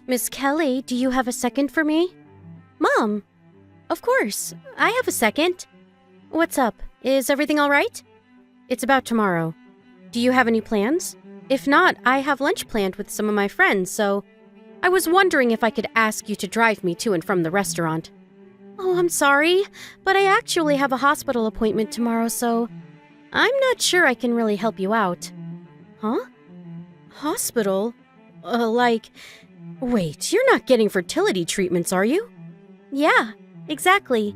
Miss Kelly, do you have a second for me? Mom! Of course, I have a second. What's up? Is everything all right? It's about tomorrow. Do you have any plans? If not, I have lunch planned with some of my friends, so I was wondering if I could ask you to drive me to and from the restaurant. Oh, I'm sorry, but I actually have a hospital appointment tomorrow, so I'm not sure I can really help you out. Huh? Hospital? Wait, you're not getting fertility treatments, are you? Yeah, exactly.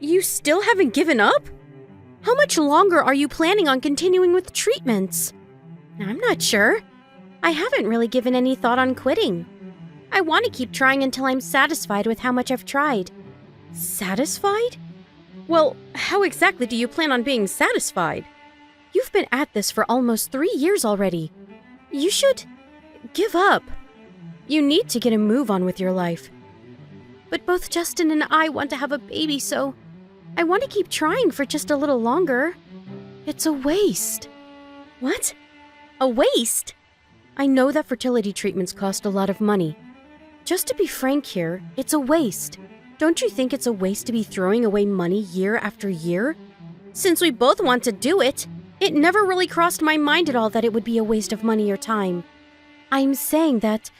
You still haven't given up? How much longer are you planning on continuing with treatments? I'm not sure. I haven't really given any thought on quitting. I want to keep trying until I'm satisfied with how much I've tried. Satisfied? Well, how exactly do you plan on being satisfied? You've been at this for almost 3 years already. You should give up. You need to get a move on with your life. But both Justin and I want to have a baby, so I want to keep trying for just a little longer. It's a waste. What? A waste? I know that fertility treatments cost a lot of money. Just to be frank here, it's a waste. Don't you think it's a waste to be throwing away money year after year? Since we both want to do it, it never really crossed my mind at all that it would be a waste of money or time. I'm saying that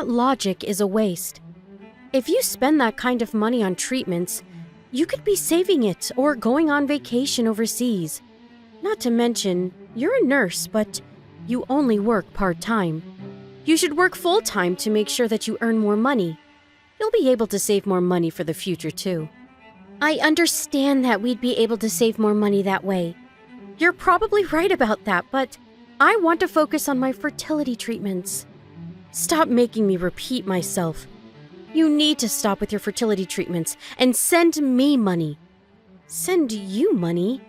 logic is a waste. If you spend that kind of money on treatments, you could be saving it or going on vacation overseas. Not to mention, you're a nurse, but you only work part-time. You should work full-time to make sure that you earn more money. You'll be able to save more money for the future, too. I understand that we'd be able to save more money that way. You're probably right about that, but I want to focus on my fertility treatments. Stop making me repeat myself. You need to stop with your fertility treatments and send me money. Send you money?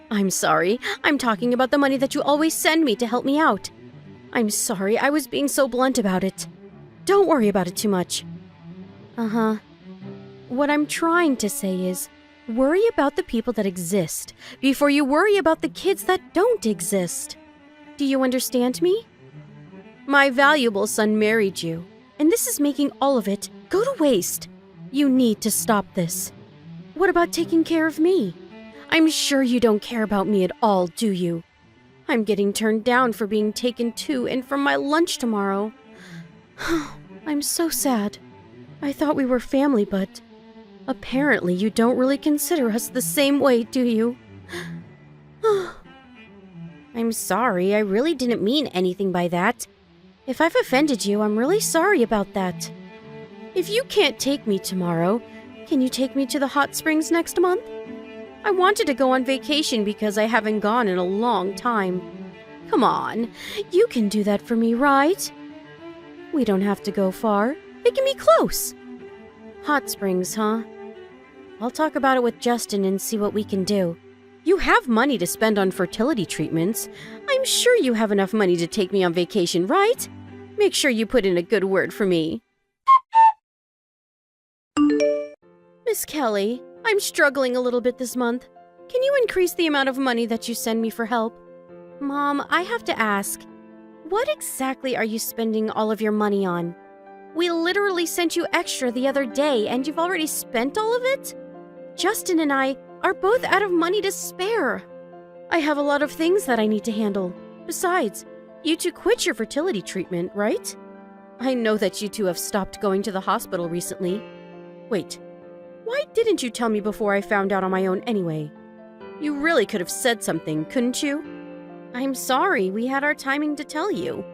I'm sorry, I'm talking about the money that you always send me to help me out. I'm sorry, I was being so blunt about it. Don't worry about it too much. Uh-huh. What I'm trying to say is, worry about the people that exist before you worry about the kids that don't exist. Do you understand me? My valuable son married you, and this is making all of it go to waste. You need to stop this. What about taking care of me? I'm sure you don't care about me at all, do you? I'm getting turned down for being taken to and from my lunch tomorrow. I'm so sad. I thought we were family, but apparently you don't really consider us the same way, do you? I'm sorry, I really didn't mean anything by that. If I've offended you, I'm really sorry about that. If you can't take me tomorrow, can you take me to the hot springs next month? I wanted to go on vacation because I haven't gone in a long time. Come on, you can do that for me, right? We don't have to go far. It can be close. Hot springs, huh? I'll talk about it with Justin and see what we can do. You have money to spend on fertility treatments. I'm sure you have enough money to take me on vacation, right? Make sure you put in a good word for me. Miss Kelly, I'm struggling a little bit this month. Can you increase the amount of money that you send me for help? Mom, I have to ask, what exactly are you spending all of your money on? We literally sent you extra the other day and you've already spent all of it? Justin and I are both out of money to spare. I have a lot of things that I need to handle. Besides, you two quit your fertility treatment, right? I know that you two have stopped going to the hospital recently. Wait, why didn't you tell me before I found out on my own anyway? You really could have said something, couldn't you? I'm sorry, we had our timing to tell you.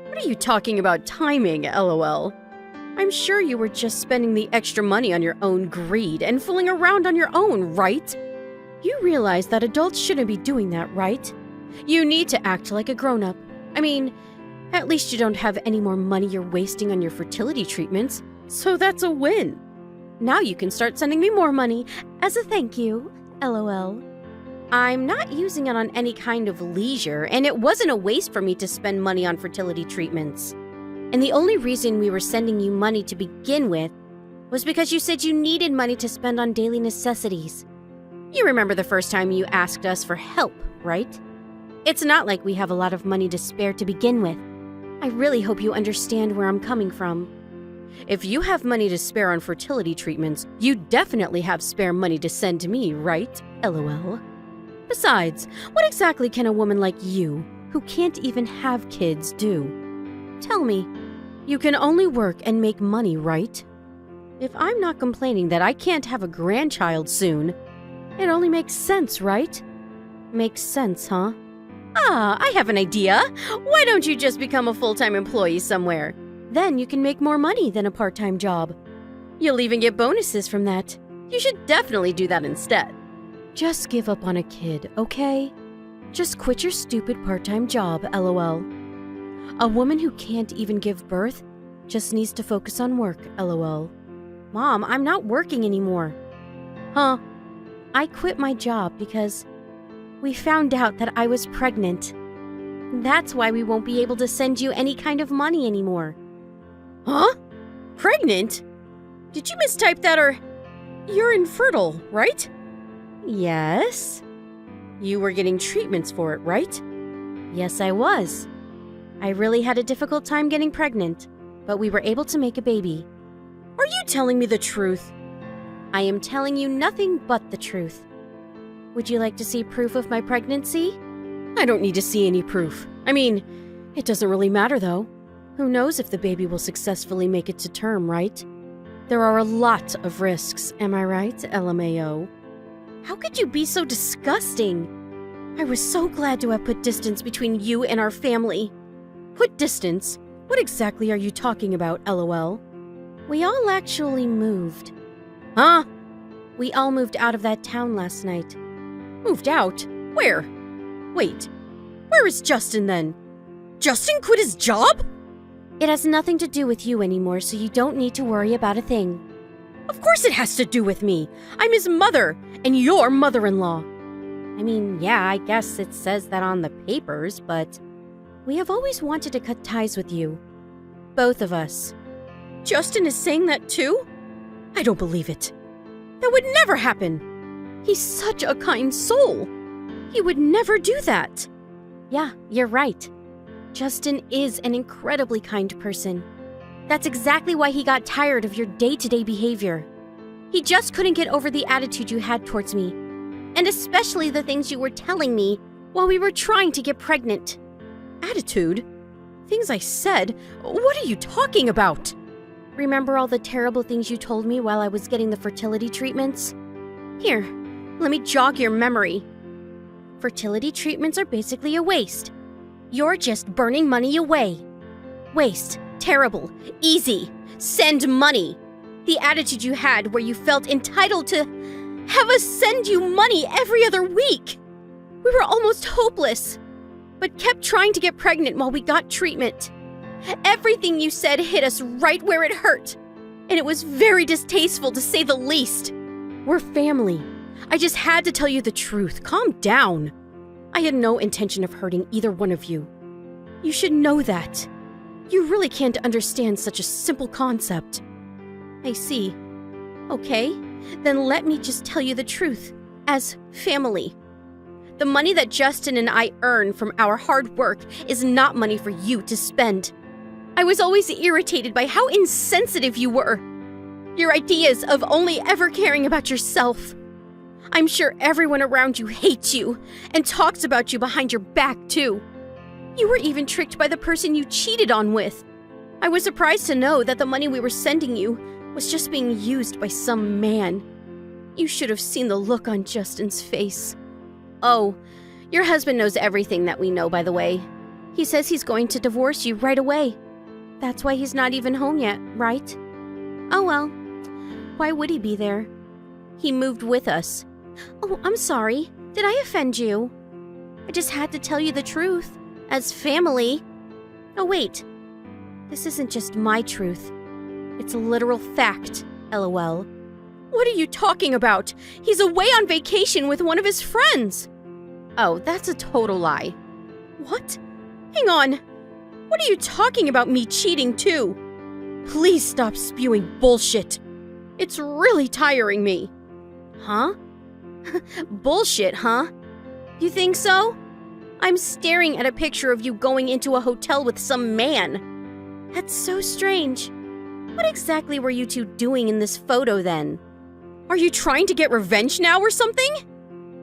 What are you talking about timing, LOL? I'm sure you were just spending the extra money on your own greed and fooling around on your own, right? You realize that adults shouldn't be doing that, right? You need to act like a grown-up. I mean, at least you don't have any more money you're wasting on your fertility treatments, so that's a win. Now you can start sending me more money as a thank you, LOL. I'm not using it on any kind of leisure, and it wasn't a waste for me to spend money on fertility treatments. And the only reason we were sending you money to begin with was because you said you needed money to spend on daily necessities. You remember the first time you asked us for help, right? It's not like we have a lot of money to spare to begin with. I really hope you understand where I'm coming from. If you have money to spare on fertility treatments, you definitely have spare money to send to me, right? LOL. Besides, what exactly can a woman like you, who can't even have kids, do? Tell me, you can only work and make money, right? If I'm not complaining that I can't have a grandchild soon, it only makes sense, right? Makes sense, huh? Ah, I have an idea. Why don't you just become a full-time employee somewhere? Then you can make more money than a part-time job. You'll even get bonuses from that. You should definitely do that instead. Just give up on a kid, okay? Just quit your stupid part-time job, LOL. A woman who can't even give birth just needs to focus on work, LOL. Mom, I'm not working anymore. Huh? I quit my job because we found out that I was pregnant. That's why we won't be able to send you any kind of money anymore. Huh? Pregnant? Did you mistype that or... You're infertile, right? Yes. You were getting treatments for it, right? Yes, I was. I really had a difficult time getting pregnant, but we were able to make a baby. Are you telling me the truth? I am telling you nothing but the truth. Would you like to see proof of my pregnancy? I don't need to see any proof. I mean, it doesn't really matter though. Who knows if the baby will successfully make it to term, right? There are a lot of risks, am I right, LMAO? How could you be so disgusting? I was so glad to have put distance between you and our family. Put distance? What exactly are you talking about, LOL? We all actually moved. Huh? We all moved out of that town last night. Moved out? Where? Wait, where is Justin then? Justin quit his job? It has nothing to do with you anymore, so you don't need to worry about a thing. Of course it has to do with me. I'm his mother, and your mother-in-law. I mean, yeah, I guess it says that on the papers, but we have always wanted to cut ties with you. Both of us. Justin is saying that too? I don't believe it. That would never happen. He's such a kind soul. He would never do that. Yeah, you're right. Justin is an incredibly kind person. That's exactly why he got tired of your day-to-day behavior. He just couldn't get over the attitude you had towards me, and especially the things you were telling me while we were trying to get pregnant. Attitude? Things I said? What are you talking about? Remember all the terrible things you told me while I was getting the fertility treatments? Here, let me jog your memory. Fertility treatments are basically a waste. You're just burning money away. Waste. Terrible. Easy. Send money. The attitude you had where you felt entitled to have us send you money every other week. We were almost hopeless, but kept trying to get pregnant while we got treatment. Everything you said hit us right where it hurt, and it was very distasteful to say the least. We're family. I just had to tell you the truth. Calm down. I had no intention of hurting either one of you. You should know that. You really can't understand such a simple concept. I see. Okay, then let me just tell you the truth. As family. The money that Justin and I earn from our hard work is not money for you to spend. I was always irritated by how insensitive you were. Your ideas of only ever caring about yourself. I'm sure everyone around you hates you and talks about you behind your back, too. You were even tricked by the person you cheated on with. I was surprised to know that the money we were sending you was just being used by some man. You should have seen the look on Justin's face. Oh, your husband knows everything that we know, by the way. He says he's going to divorce you right away. That's why he's not even home yet, right? Oh well, why would he be there? He moved with us. Oh, I'm sorry. Did I offend you? I just had to tell you the truth. As family. Oh wait, this isn't just my truth. It's a literal fact, LOL. What are you talking about? He's away on vacation with one of his friends. Oh, that's a total lie. What? Hang on. What are you talking about me cheating too? Please stop spewing bullshit. It's really tiring me. Huh? Bullshit, huh? You think so? I'm staring at a picture of you going into a hotel with some man. That's so strange. What exactly were you two doing in this photo then? Are you trying to get revenge now or something?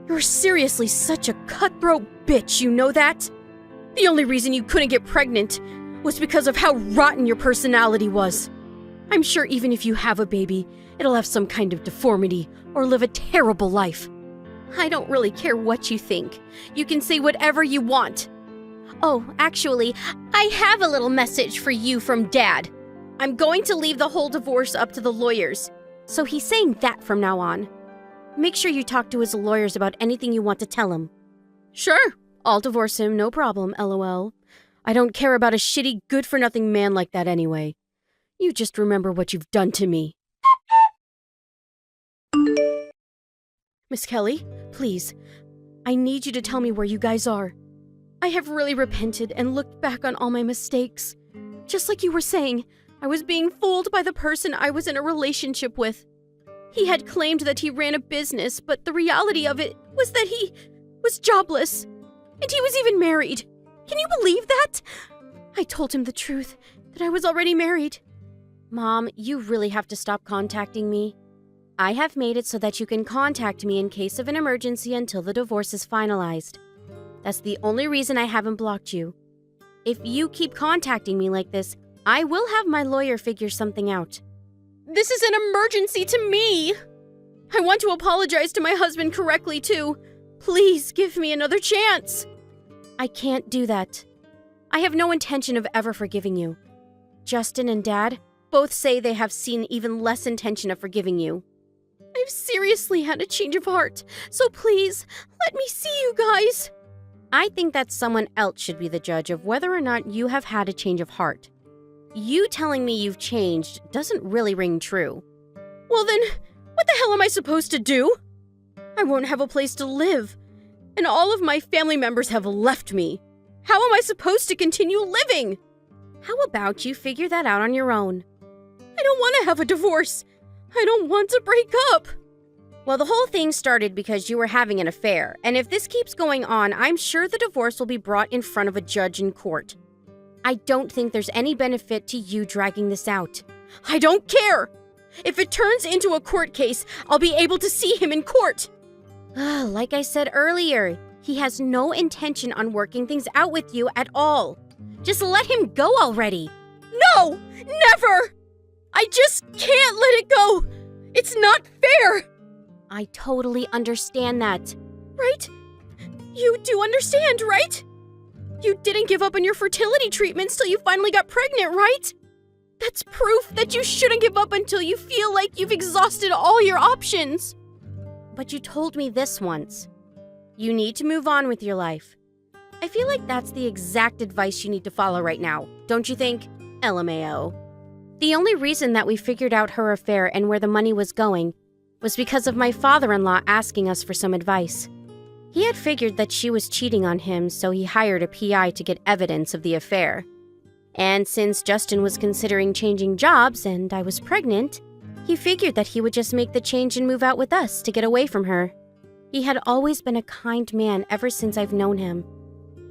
You're seriously such a cutthroat bitch, you know that? The only reason you couldn't get pregnant was because of how rotten your personality was. I'm sure even if you have a baby, it'll have some kind of deformity or live a terrible life. I don't really care what you think. You can say whatever you want. Oh, actually, I have a little message for you from Dad. I'm going to leave the whole divorce up to the lawyers. So he's saying that from now on. Make sure you talk to his lawyers about anything you want to tell him. Sure, I'll divorce him, no problem, LOL. I don't care about a shitty, good-for-nothing man like that anyway. You just remember what you've done to me. Miss Kelly, please, I need you to tell me where you guys are. I have really repented and looked back on all my mistakes. Just like you were saying, I was being fooled by the person I was in a relationship with. He had claimed that he ran a business, but the reality of it was that he was jobless. And he was even married. Can you believe that? I told him the truth, that I was already married. Mom, you really have to stop contacting me. I have made it so that you can contact me in case of an emergency until the divorce is finalized. That's the only reason I haven't blocked you. If you keep contacting me like this, I will have my lawyer figure something out. This is an emergency to me! I want to apologize to my husband correctly, too. Please give me another chance. I can't do that. I have no intention of ever forgiving you. Justin and Dad both say they have seen even less intention of forgiving you. I've seriously had a change of heart, so please, let me see you guys. I think that someone else should be the judge of whether or not you have had a change of heart. You telling me you've changed doesn't really ring true. Well then, what the hell am I supposed to do? I won't have a place to live, and all of my family members have left me. How am I supposed to continue living? How about you figure that out on your own? I don't want to have a divorce. I don't want to break up. Well, the whole thing started because you were having an affair, and if this keeps going on, I'm sure the divorce will be brought in front of a judge in court. I don't think there's any benefit to you dragging this out. I don't care! If it turns into a court case, I'll be able to see him in court. Like I said earlier, he has no intention on working things out with you at all. Just let him go already. No! Never! I just can't let it go! It's not fair! I totally understand that. Right? You do understand, right? You didn't give up on your fertility treatments till you finally got pregnant, right? That's proof that you shouldn't give up until you feel like you've exhausted all your options. But you told me this once. You need to move on with your life. I feel like that's the exact advice you need to follow right now, don't you think? LMAO. The only reason that we figured out her affair and where the money was going was because of my father-in-law asking us for some advice. He had figured that she was cheating on him, so he hired a PI to get evidence of the affair. And since Justin was considering changing jobs and I was pregnant, he figured that he would just make the change and move out with us to get away from her. He had always been a kind man ever since I've known him.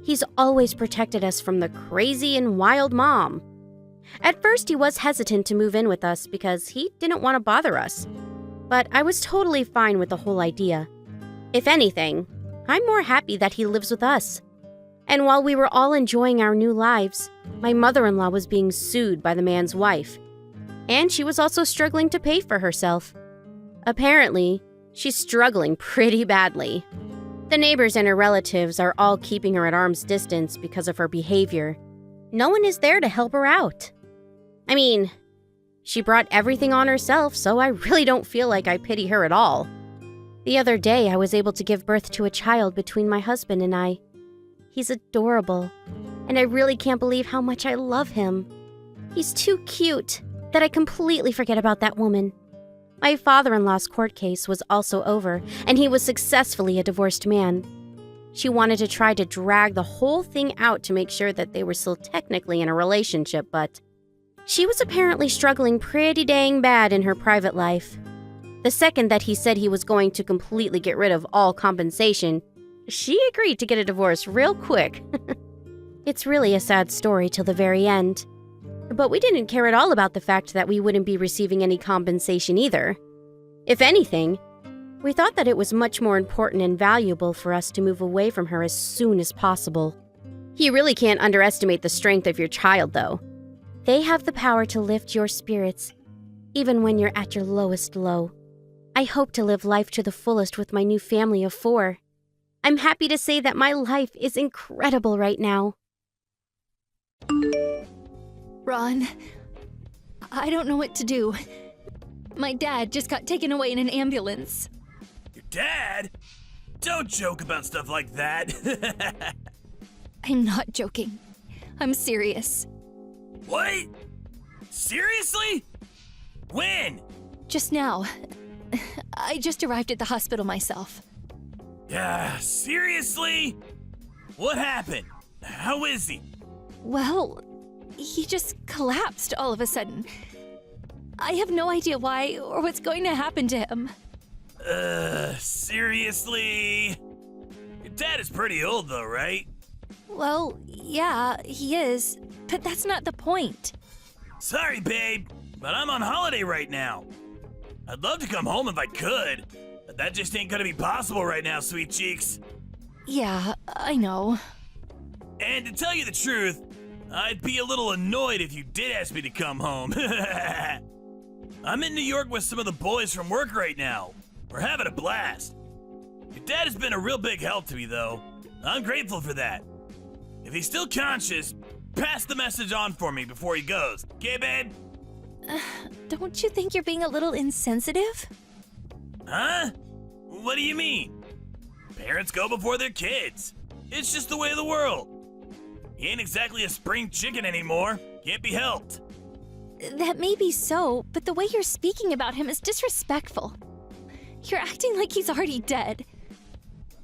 He's always protected us from the crazy and wild mom. At first, he was hesitant to move in with us because he didn't want to bother us. But I was totally fine with the whole idea. If anything, I'm more happy that he lives with us. And while we were all enjoying our new lives, my mother-in-law was being sued by the man's wife. And she was also struggling to pay for herself. Apparently, she's struggling pretty badly. The neighbors and her relatives are all keeping her at arm's distance because of her behavior. No one is there to help her out. I mean, she brought everything on herself, so I really don't feel like I pity her at all. The other day, I was able to give birth to a child between my husband and I. He's adorable, and I really can't believe how much I love him. He's too cute that I completely forget about that woman. My father-in-law's court case was also over, and he was successfully a divorced man. She wanted to try to drag the whole thing out to make sure that they were still technically in a relationship, but she was apparently struggling pretty dang bad in her private life. The second that he said he was going to completely get rid of all compensation, she agreed to get a divorce real quick. It's really a sad story till the very end. But we didn't care at all about the fact that we wouldn't be receiving any compensation either. If anything, we thought that it was much more important and valuable for us to move away from her as soon as possible. You really can't underestimate the strength of your child, though. They have the power to lift your spirits, even when you're at your lowest low. I hope to live life to the fullest with my new family of 4. I'm happy to say that my life is incredible right now. Ron, I don't know what to do. My dad just got taken away in an ambulance. Your dad? Don't joke about stuff like that. I'm not joking. I'm serious. What? Seriously? When? Just now. I just arrived at the hospital myself. Yeah, seriously? What happened? How is he? Well, he just collapsed all of a sudden. I have no idea why or what's going to happen to him. Seriously? Your dad is pretty old though, right? Well, yeah, he is, but that's not the point. Sorry, babe, but I'm on holiday right now. I'd love to come home if I could, but that just ain't gonna be possible right now, sweet cheeks. Yeah, I know. And to tell you the truth, I'd be a little annoyed if you did ask me to come home. I'm in New York with some of the boys from work right now. We're having a blast. Your dad has been a real big help to me, though. I'm grateful for that. If he's still conscious, pass the message on for me before he goes. Okay, babe? Don't you think you're being a little insensitive? Huh? What do you mean? Parents go before their kids. It's just the way of the world. He ain't exactly a spring chicken anymore. Can't be helped. That may be so, but the way you're speaking about him is disrespectful. You're acting like he's already dead.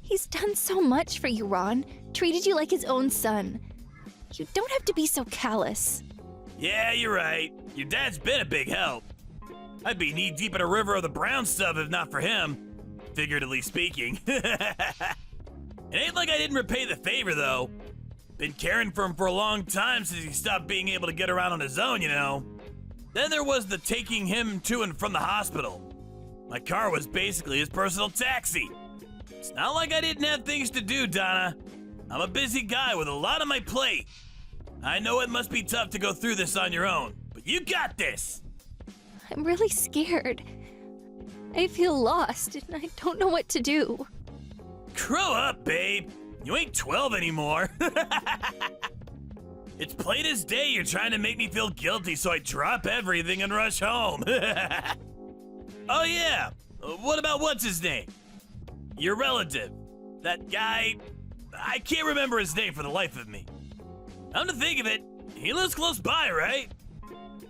He's done so much for you, Ron. Treated you like his own son. You don't have to be so callous. Yeah, you're right. Your dad's been a big help. I'd be knee-deep in a river of the brown stuff if not for him, figuratively speaking. It ain't like I didn't repay the favor, though. Been caring for him for a long time since he stopped being able to get around on his own, you know. Then there was the taking him to and from the hospital. My car was basically his personal taxi. It's not like I didn't have things to do, Donna. I'm a busy guy with a lot on my plate. I know it must be tough to go through this on your own, but you got this. I'm really scared. I feel lost, and I don't know what to do. Grow up, babe. You ain't 12 anymore. It's plain as day you're trying to make me feel guilty, so I drop everything and rush home. Oh yeah, what about what's his name? Your relative. That guy, I can't remember his name for the life of me. Come to think of it, he lives close by, right?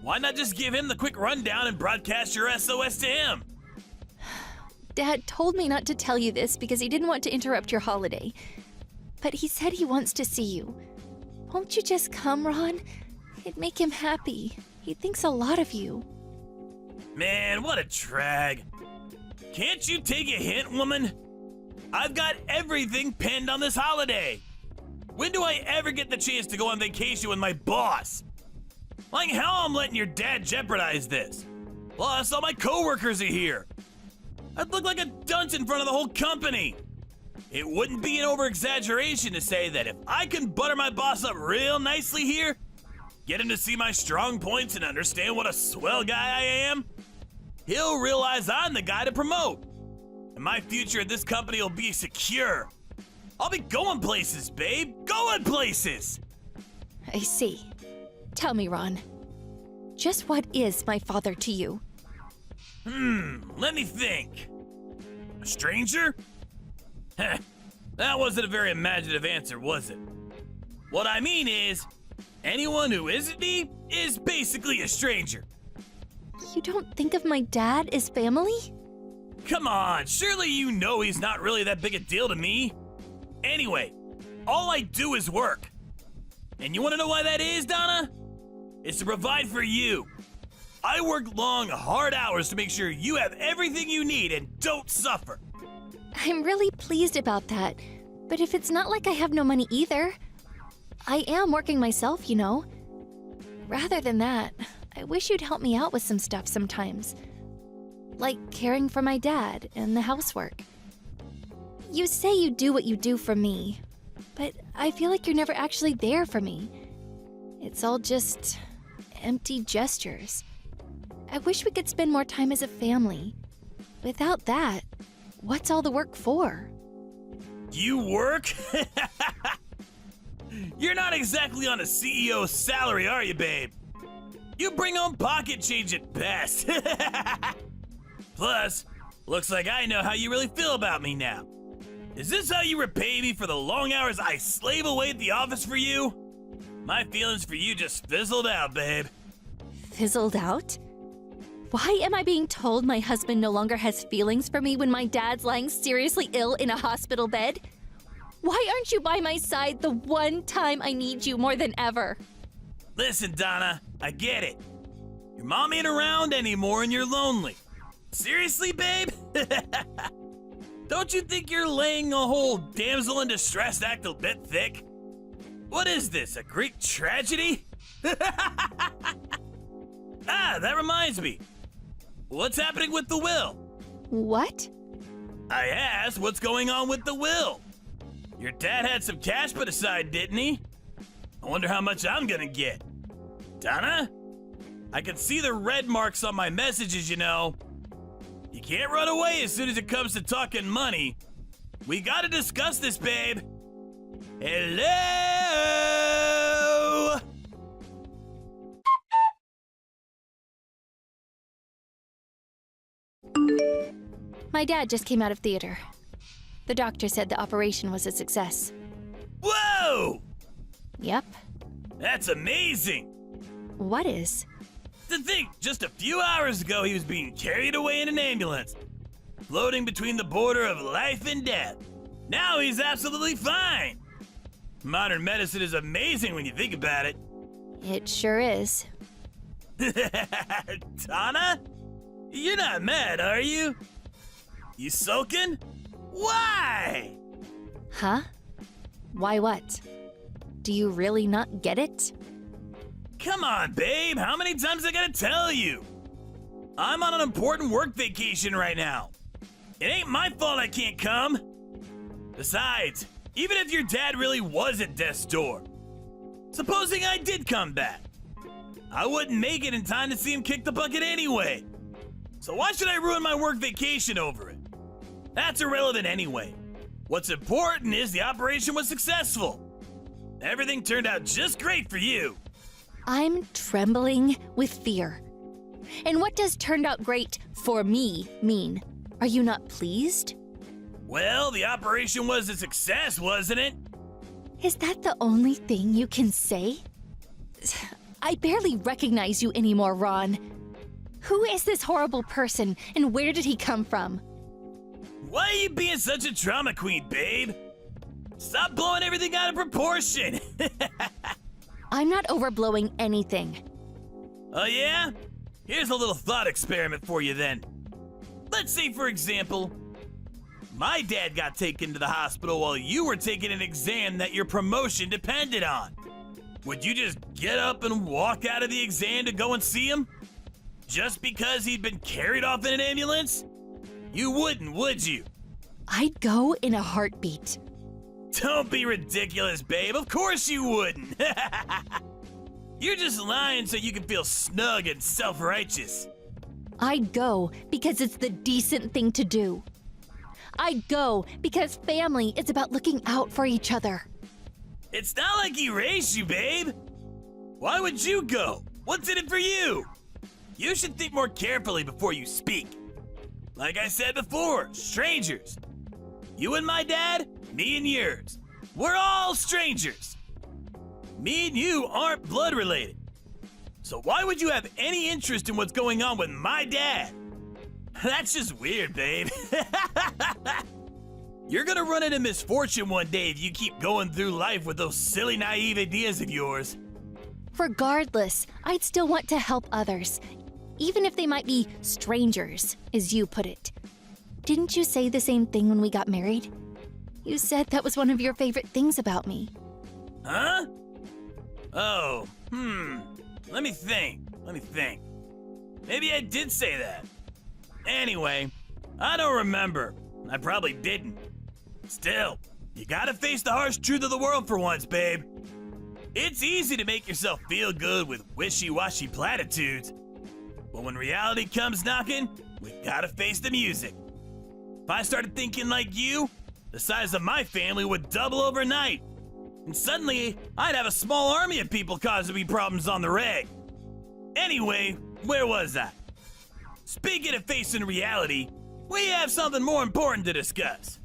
Why not just give him the quick rundown and broadcast your SOS to him? Dad told me not to tell you this because he didn't want to interrupt your holiday. But he said he wants to see you. Won't you just come, Ron? It'd make him happy. He thinks a lot of you. Man, what a drag. Can't you take a hint, woman? I've got everything pinned on this holiday. When do I ever get the chance to go on vacation with my boss? Like how I'm letting your dad jeopardize this? Plus, all my coworkers are here. I'd look like a dunce in front of the whole company. It wouldn't be an over-exaggeration to say that if I can butter my boss up real nicely here, get him to see my strong points and understand what a swell guy I am, he'll realize I'm the guy to promote. And my future at this company will be secure. I'll be going places, babe. Going places! I see. Tell me, Ron. Just what is my father to you? Let me think. A stranger? Heh, that wasn't a very imaginative answer, was it? What I mean is, anyone who isn't me is basically a stranger. You don't think of my dad as family? Come on, surely you know he's not really that big a deal to me. Anyway, all I do is work. And you want to know why that is, Donna? It's to provide for you. I work long, hard hours to make sure you have everything you need and don't suffer. I'm really pleased about that, But if it's not like I have no money either, I am working myself, you know. Rather than that, I wish you'd help me out with some stuff sometimes. Like caring for my dad and the housework. You say you do what you do for me, but I feel like you're never actually there for me. It's all just empty gestures. I wish we could spend more time as a family. Without that, what's all the work for? You work? You're not exactly on a CEO salary, are you, babe? You bring home pocket change at best. Plus, looks like I know how you really feel about me now. Is this how you repay me for the long hours I slave away at the office for you? My feelings for you just fizzled out, babe. Fizzled out? Why am I being told my husband no longer has feelings for me when my dad's lying seriously ill in a hospital bed? Why aren't you by my side the one time I need you more than ever? Listen, Donna, I get it. Your mom ain't around anymore and you're lonely. Seriously, babe? Don't you think you're laying a whole damsel in distress act a bit thick? What is this, a Greek tragedy? That reminds me. What's happening with the will? What? I asked what's going on with the will. Your dad had some cash put aside, didn't he? I wonder how much I'm gonna get. Donna? I can see the red marks on my messages, you know. You can't run away as soon as it comes to talking money. We gotta discuss this, babe. Hello? My dad just came out of theater. The doctor said the operation was a success. Whoa! Yep. That's amazing. What is? To think, just a few hours ago he was being carried away in an ambulance, floating between the border of life and death. Now he's absolutely fine. Modern medicine is amazing when you think about it. It sure is. Donna? You're not mad, are you? You sulking? Why? Huh? Why what? Do you really not get it? Come on, babe. How many times I gotta tell you? I'm on an important work vacation right now. It ain't my fault I can't come. Besides, even if your dad really was at death's door, supposing I did come back, I wouldn't make it in time to see him kick the bucket anyway. So why should I ruin my work vacation over it? That's irrelevant anyway. What's important is the operation was successful. Everything turned out just great for you. I'm trembling with fear. And what does turned out great for me mean? Are you not pleased? Well, the operation was a success, wasn't it? Is that the only thing you can say? I barely recognize you anymore, Ron. Who is this horrible person, and where did he come from? Why are you being such a drama queen, babe? Stop blowing everything out of proportion. I'm not overblowing anything. Oh yeah? Here's a little thought experiment for you then. Let's say, for example, my dad got taken to the hospital while you were taking an exam that your promotion depended on. Would you just get up and walk out of the exam to go and see him? Just because he'd been carried off in an ambulance? You wouldn't, would you? I'd go in a heartbeat. Don't be ridiculous, babe. Of course you wouldn't. You're just lying so you can feel snug and self-righteous. I'd go because it's the decent thing to do. I'd go because family is about looking out for each other. It's not like he raised you, babe. Why would you go? What's in it for you? You should think more carefully before you speak. Like I said before, strangers. You and my dad, me and yours. We're all strangers. Me and you aren't blood related. So why would you have any interest in what's going on with my dad? That's just weird, babe. You're gonna run into misfortune one day if you keep going through life with those silly, naive ideas of yours. Regardless, I'd still want to help others, even if they might be strangers, as you put it. Didn't you say the same thing when we got married? You said that was one of your favorite things about me. Huh? Oh, Let me think. Maybe I did say that. Anyway, I don't remember. I probably didn't. Still, you gotta face the harsh truth of the world for once, babe. It's easy to make yourself feel good with wishy-washy platitudes. But when reality comes knocking, we gotta face the music. If I started thinking like you, the size of my family would double overnight. And suddenly, I'd have a small army of people causing me problems on the reg. Anyway, where was I? Speaking of facing reality, we have something more important to discuss.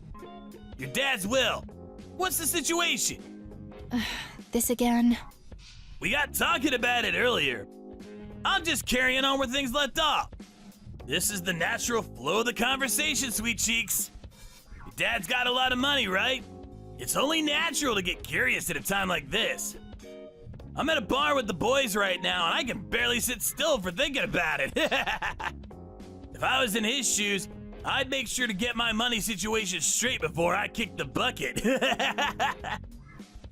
Your dad's will. What's the situation? This again. We got talking about it earlier. I'm just carrying on where things left off. This is the natural flow of the conversation, sweet cheeks. Your dad's got a lot of money, right? It's only natural to get curious at a time like this. I'm at a bar with the boys right now, and I can barely sit still for thinking about it. If I was in his shoes, I'd make sure to get my money situation straight before I kick the bucket.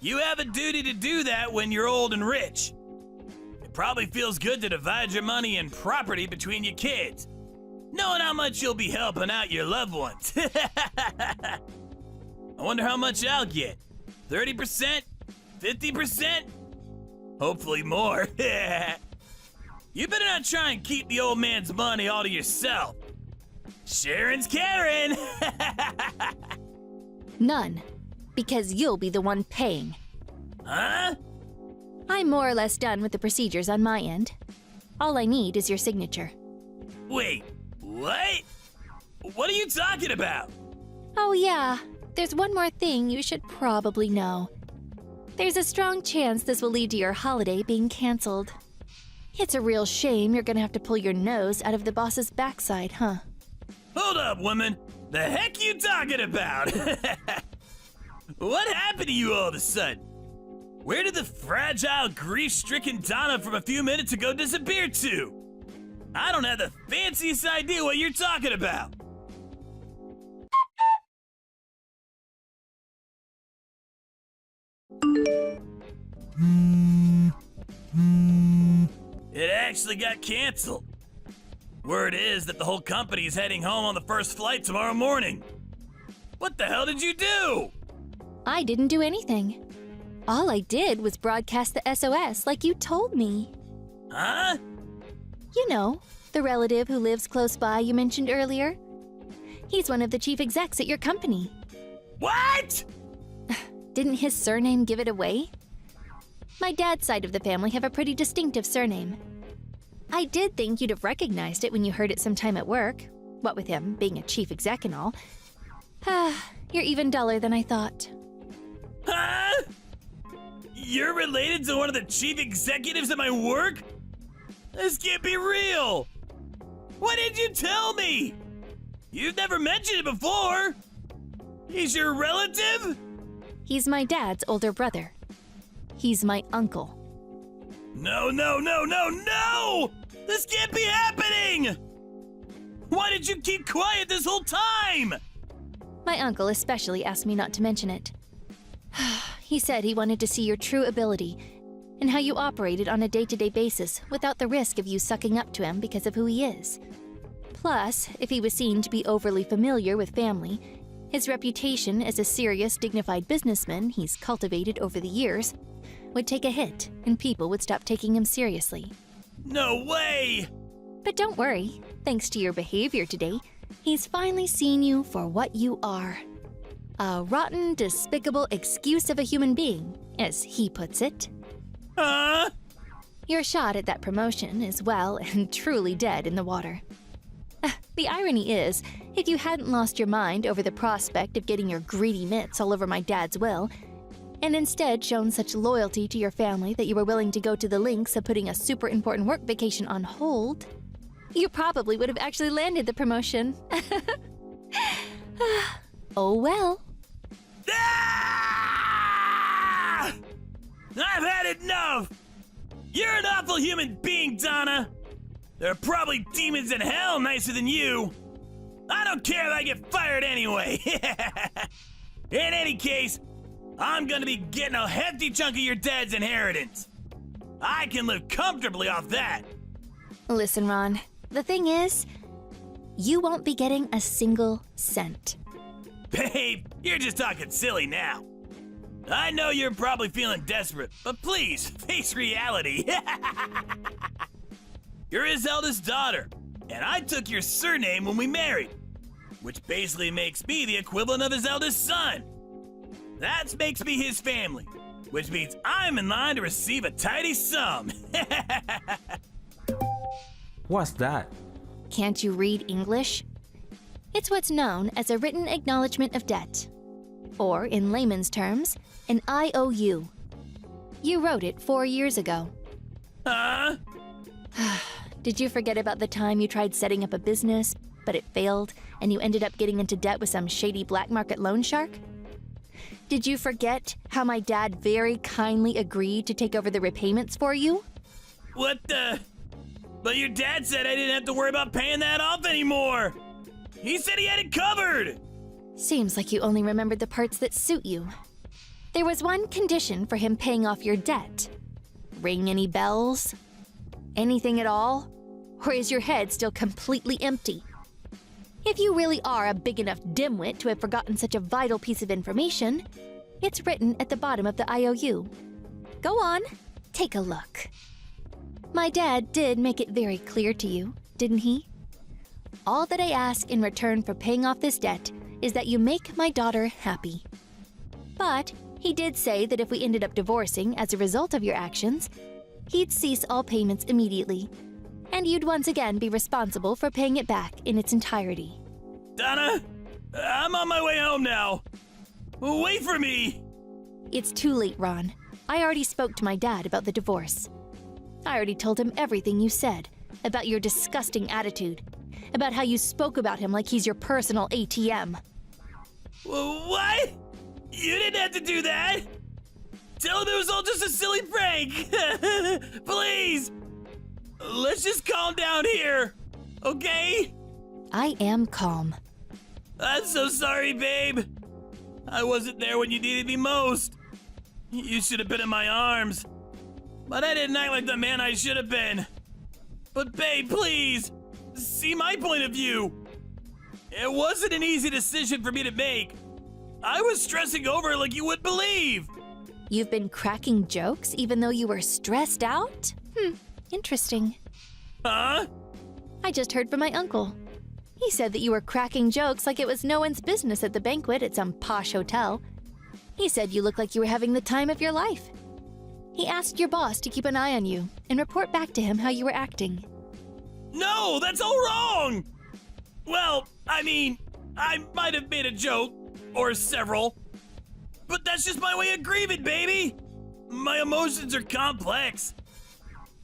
You have a duty to do that when you're old and rich. It probably feels good to divide your money and property between your kids, knowing how much you'll be helping out your loved ones. I wonder how much I'll get. 30%? 50%? Hopefully more. You better not try and keep the old man's money all to yourself. Sharon's Karen. None. Because you'll be the one paying. Huh? I'm more or less done with the procedures on my end. All I need is your signature. Wait, what? What are you talking about? Oh yeah, there's one more thing you should probably know. There's a strong chance this will lead to your holiday being canceled. It's a real shame you're gonna have to pull your nose out of the boss's backside, huh? Hold up, woman. The heck you talking about? What happened to you all of a sudden? Where did the fragile, grief-stricken Donna from a few minutes ago disappear to? I don't have the fanciest idea what you're talking about. It actually got canceled. Word is that the whole company is heading home on the first flight tomorrow morning. What the hell did you do? I didn't do anything. All I did was broadcast the SOS like you told me. Huh? You know, the relative who lives close by you mentioned earlier. He's one of the chief execs at your company. What? Didn't his surname give it away? My dad's side of the family have a pretty distinctive surname. I did think you'd have recognized it when you heard it sometime at work, what with him being a chief exec and all. You're even duller than I thought. Huh? You're related to one of the chief executives at my work? This can't be real. Why didn't you tell me? You've never mentioned it before. He's your relative? He's my dad's older brother. He's my uncle. No, no, no, no, no! This can't be happening! Why did you keep quiet this whole time? My uncle especially asked me not to mention it. He said he wanted to see your true ability and how you operated on a day-to-day basis without the risk of you sucking up to him because of who he is. Plus, if he was seen to be overly familiar with family, his reputation as a serious, dignified businessman he's cultivated over the years would take a hit and people would stop taking him seriously. No way! But don't worry, thanks to your behavior today, he's finally seen you for what you are. A rotten, despicable excuse of a human being, as he puts it. Huh? Your shot at that promotion is well and truly dead in the water. The irony is, if you hadn't lost your mind over the prospect of getting your greedy mitts all over my dad's will, and instead shown such loyalty to your family that you were willing to go to the lengths of putting a super important work vacation on hold, you probably would have actually landed the promotion. Oh well. Ah! I've had enough! You're an awful human being, Donna! There are probably demons in hell nicer than you! I don't care if I get fired anyway! In any case, I'm gonna be getting a hefty chunk of your dad's inheritance. I can live comfortably off that. Listen, Ron, the thing is, you won't be getting a single cent. Babe, you're just talking silly now. I know you're probably feeling desperate, but please, face reality. You're his eldest daughter, and I took your surname when we married, which basically makes me the equivalent of his eldest son. That makes me his family, which means I'm in line to receive a tidy sum. What's that? Can't you read English? It's what's known as a written acknowledgement of debt, or in layman's terms, an IOU. You wrote it 4 years ago. Huh? Did you forget about the time you tried setting up a business, but it failed, and you ended up getting into debt with some shady black market loan shark? Did you forget how my dad very kindly agreed to take over the repayments for you? What the? But your dad said I didn't have to worry about paying that off anymore. He said he had it covered. Seems like you only remembered the parts that suit you. There was one condition for him paying off your debt. Ring any bells? Anything at all? Or is your head still completely empty? If you really are a big enough dimwit to have forgotten such a vital piece of information, it's written at the bottom of the IOU. Go on, take a look. My dad did make it very clear to you, didn't he? All that I ask in return for paying off this debt is that you make my daughter happy. But he did say that if we ended up divorcing as a result of your actions, he'd cease all payments immediately, and you'd once again be responsible for paying it back in its entirety. Donna, I'm on my way home now. Wait for me. It's too late, Ron. I already spoke to my dad about the divorce. I already told him everything you said about your disgusting attitude, about how you spoke about him like he's your personal ATM. What? You didn't have to do that. Tell him it was all just a silly prank. Please. Let's just calm down here, okay? I am calm. I'm so sorry, babe. I wasn't there when you needed me most. You should have been in my arms. But I didn't act like the man I should have been. But babe, please, see my point of view. It wasn't an easy decision for me to make. I was stressing over it like you wouldn't believe. You've been cracking jokes even though you were stressed out? Interesting. Huh? I just heard from my uncle. He said that you were cracking jokes like it was no one's business at the banquet at some posh hotel. He said you looked like you were having the time of your life. He asked your boss to keep an eye on you and report back to him how you were acting. No, that's all wrong. Well, I mean, I might have made a joke, or several, but that's just my way of grieving, baby. My emotions are complex.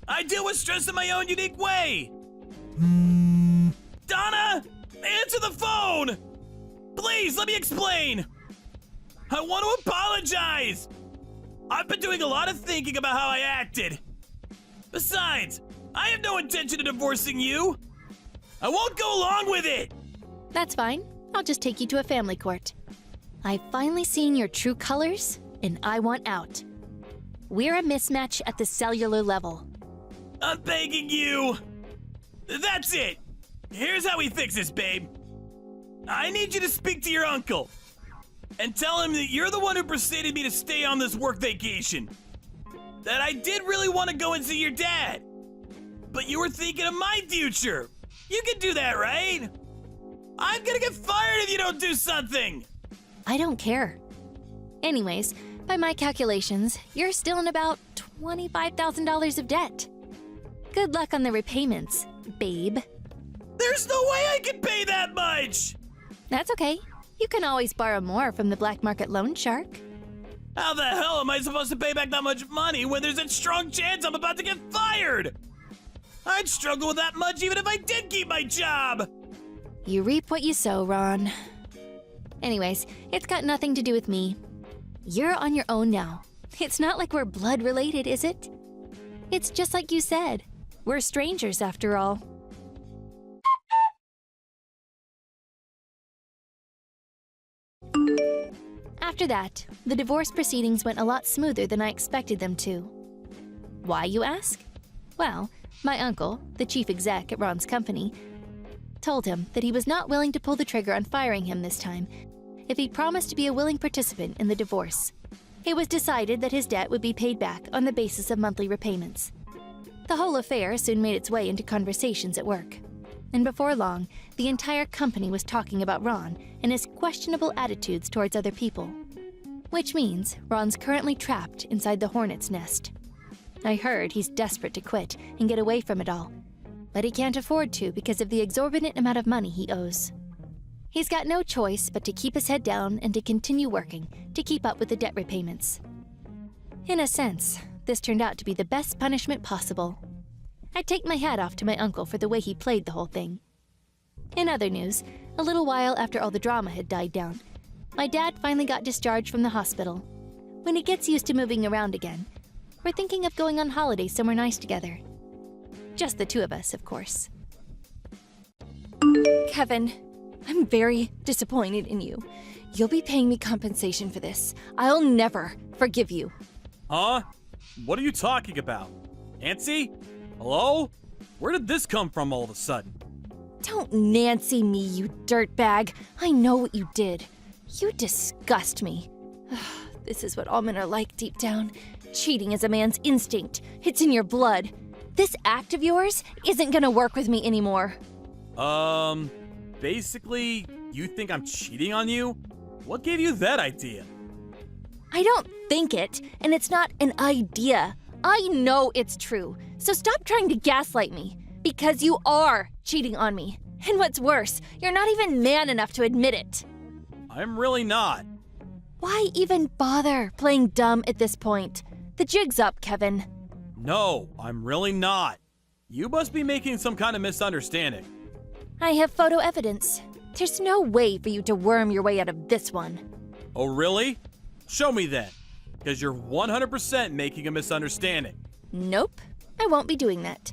I deal with stress in my own unique way. Donna, answer the phone! Please, let me explain. I want to apologize. I've been doing a lot of thinking about how I acted. Besides, I have no intention of divorcing you. I won't go along with it. That's fine. I'll just take you to a family court. I've finally seen your true colors, and I want out. We're a mismatch at the cellular level. I'm begging you. That's it. Here's how we fix this, babe. I need you to speak to your uncle and tell him that you're the one who persuaded me to stay on this work vacation. That I did really want to go and see your dad, but you were thinking of my future. You can do that, right? I'm gonna get fired if you don't do something. I don't care. Anyways, by my calculations, you're still in about $25,000 of debt. Good luck on the repayments, babe. There's no way I can pay that much. That's okay. You can always borrow more from the black market loan shark. How the hell am I supposed to pay back that much money when there's a strong chance I'm about to get fired? I'd struggle with that much even if I did keep my job. You reap what you sow, Ron. Anyways, it's got nothing to do with me. You're on your own now. It's not like we're blood related, is it? It's just like you said. We're strangers after all. After that, the divorce proceedings went a lot smoother than I expected them to. Why, you ask? Well, my uncle, the chief exec at Ron's company, told him that he was not willing to pull the trigger on firing him this time if he promised to be a willing participant in the divorce. It was decided that his debt would be paid back on the basis of monthly repayments. The whole affair soon made its way into conversations at work. And before long, the entire company was talking about Ron and his questionable attitudes towards other people. Which means Ron's currently trapped inside the hornet's nest. I heard he's desperate to quit and get away from it all, but he can't afford to because of the exorbitant amount of money he owes. He's got no choice but to keep his head down and to continue working to keep up with the debt repayments. In a sense, this turned out to be the best punishment possible. I take my hat off to my uncle for the way he played the whole thing. In other news, a little while after all the drama had died down, my dad finally got discharged from the hospital. When he gets used to moving around again, we're thinking of going on holiday somewhere nice together. Just the two of us, of course. Kevin, I'm very disappointed in you. You'll be paying me compensation for this. I'll never forgive you. Huh? What are you talking about? Nancy? Hello? Where did this come from all of a sudden? Don't Nancy me, you dirtbag. I know what you did. You disgust me. This is what all men are like deep down. Cheating is a man's instinct. It's in your blood. This act of yours isn't gonna work with me anymore. Basically, you think I'm cheating on you? What gave you that idea? I don't think it, and it's not an idea. I know it's true. So stop trying to gaslight me, because you are cheating on me. And what's worse, you're not even man enough to admit it. I'm really not. Why even bother playing dumb at this point? The jig's up, Kevin. No, I'm really not. You must be making some kind of misunderstanding. I have photo evidence. There's no way for you to worm your way out of this one. Oh, really? Show me then, because you're 100% making a misunderstanding. Nope, I won't be doing that.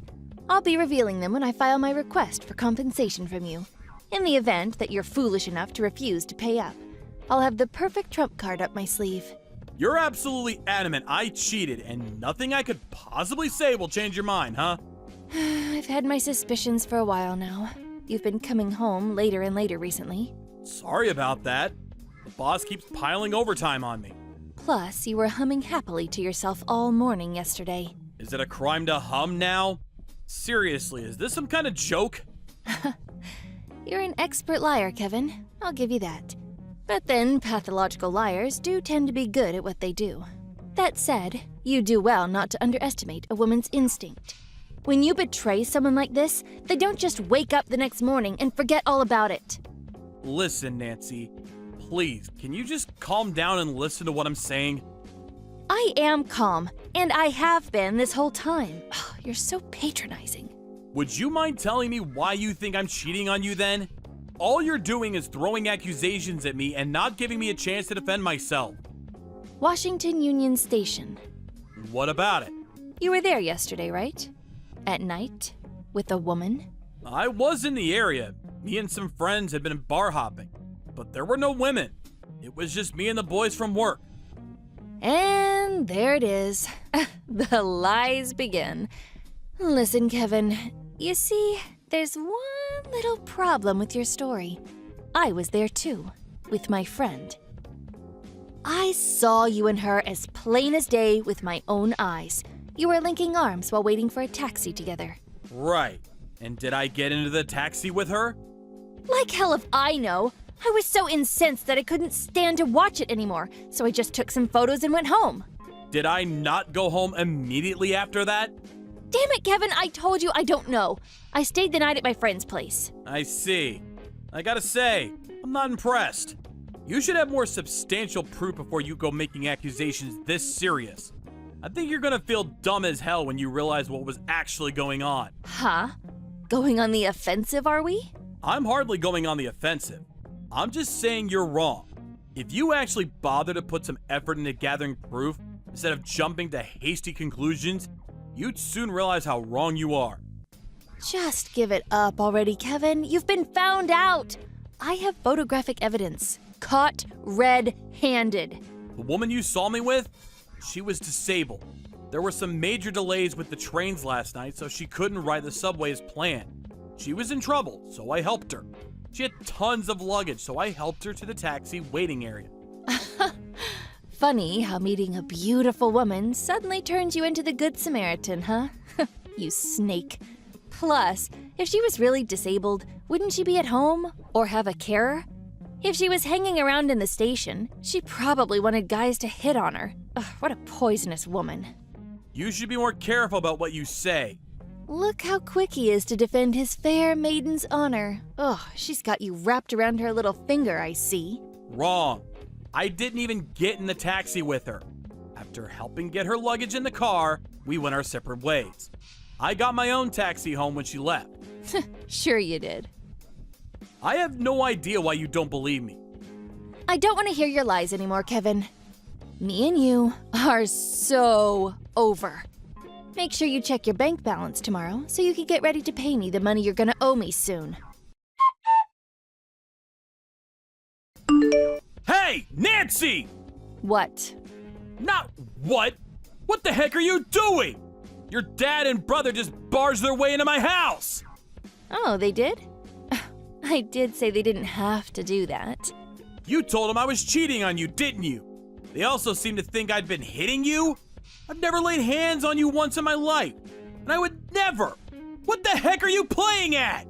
I'll be revealing them when I file my request for compensation from you. In the event that you're foolish enough to refuse to pay up, I'll have the perfect trump card up my sleeve. You're absolutely adamant I cheated, and nothing I could possibly say will change your mind, huh? I've had my suspicions for a while now. You've been coming home later and later recently. Sorry about that. The boss keeps piling overtime on me. Plus, you were humming happily to yourself all morning yesterday. Is it a crime to hum now? Seriously, is this some kind of joke? You're an expert liar, Kevin. I'll give you that. But then, pathological liars do tend to be good at what they do. That said, you do well not to underestimate a woman's instinct. When you betray someone like this, they don't just wake up the next morning and forget all about it. Listen, Nancy. Please, can you just calm down and listen to what I'm saying? I am calm, and I have been this whole time. You're so patronizing. Would you mind telling me why you think I'm cheating on you then? All you're doing is throwing accusations at me and not giving me a chance to defend myself. Washington Union Station. What about it? You were there yesterday, right? At night? With a woman? I was in the area. Me and some friends had been bar hopping, but there were no women. It was just me and the boys from work. And there it is. The lies begin. Listen, Kevin, you see, there's one little problem with your story. I was there too, with my friend. I saw you and her as plain as day with my own eyes. You were linking arms while waiting for a taxi together. Right. And did I get into the taxi with her? Like hell if I know. I was so incensed that I couldn't stand to watch it anymore, so I just took some photos and went home. Did I not go home immediately after that? Damn it, Kevin, I told you I don't know. I stayed the night at my friend's place. I see. I gotta say, I'm not impressed. You should have more substantial proof before you go making accusations this serious. I think you're gonna feel dumb as hell when you realize what was actually going on. Huh? Going on the offensive, are we? I'm hardly going on the offensive. I'm just saying you're wrong. If you actually bother to put some effort into gathering proof instead of jumping to hasty conclusions, you'd soon realize how wrong you are. Just give it up already, Kevin. You've been found out. I have photographic evidence, caught red-handed. The woman you saw me with, she was disabled. There were some major delays with the trains last night, so she couldn't ride the subway as planned. She was in trouble, so I helped her. She had tons of luggage, so I helped her to the taxi waiting area. Funny how meeting a beautiful woman suddenly turns you into the Good Samaritan, huh? You snake. Plus, if she was really disabled, wouldn't she be at home or have a carer? If she was hanging around in the station, she probably wanted guys to hit on her. Ugh, what a poisonous woman. You should be more careful about what you say. Look how quick he is to defend his fair maiden's honor. Ugh, she's got you wrapped around her little finger, I see. Wrong. I didn't even get in the taxi with her. After helping get her luggage in the car, we went our separate ways. I got my own taxi home when she left. Sure you did. I have no idea why you don't believe me. I don't want to hear your lies anymore, Kevin. Me and you are so over. Make sure you check your bank balance tomorrow so you can get ready to pay me the money you're gonna owe me soon. Hey, Nancy! What? Not what? What the heck are you doing? Your dad and brother just barged their way into my house! Oh, they did? I did say they didn't have to do that. You told them I was cheating on you, didn't you? They also seem to think I'd been hitting you? I've never laid hands on you once in my life, and I would never! What the heck are you playing at?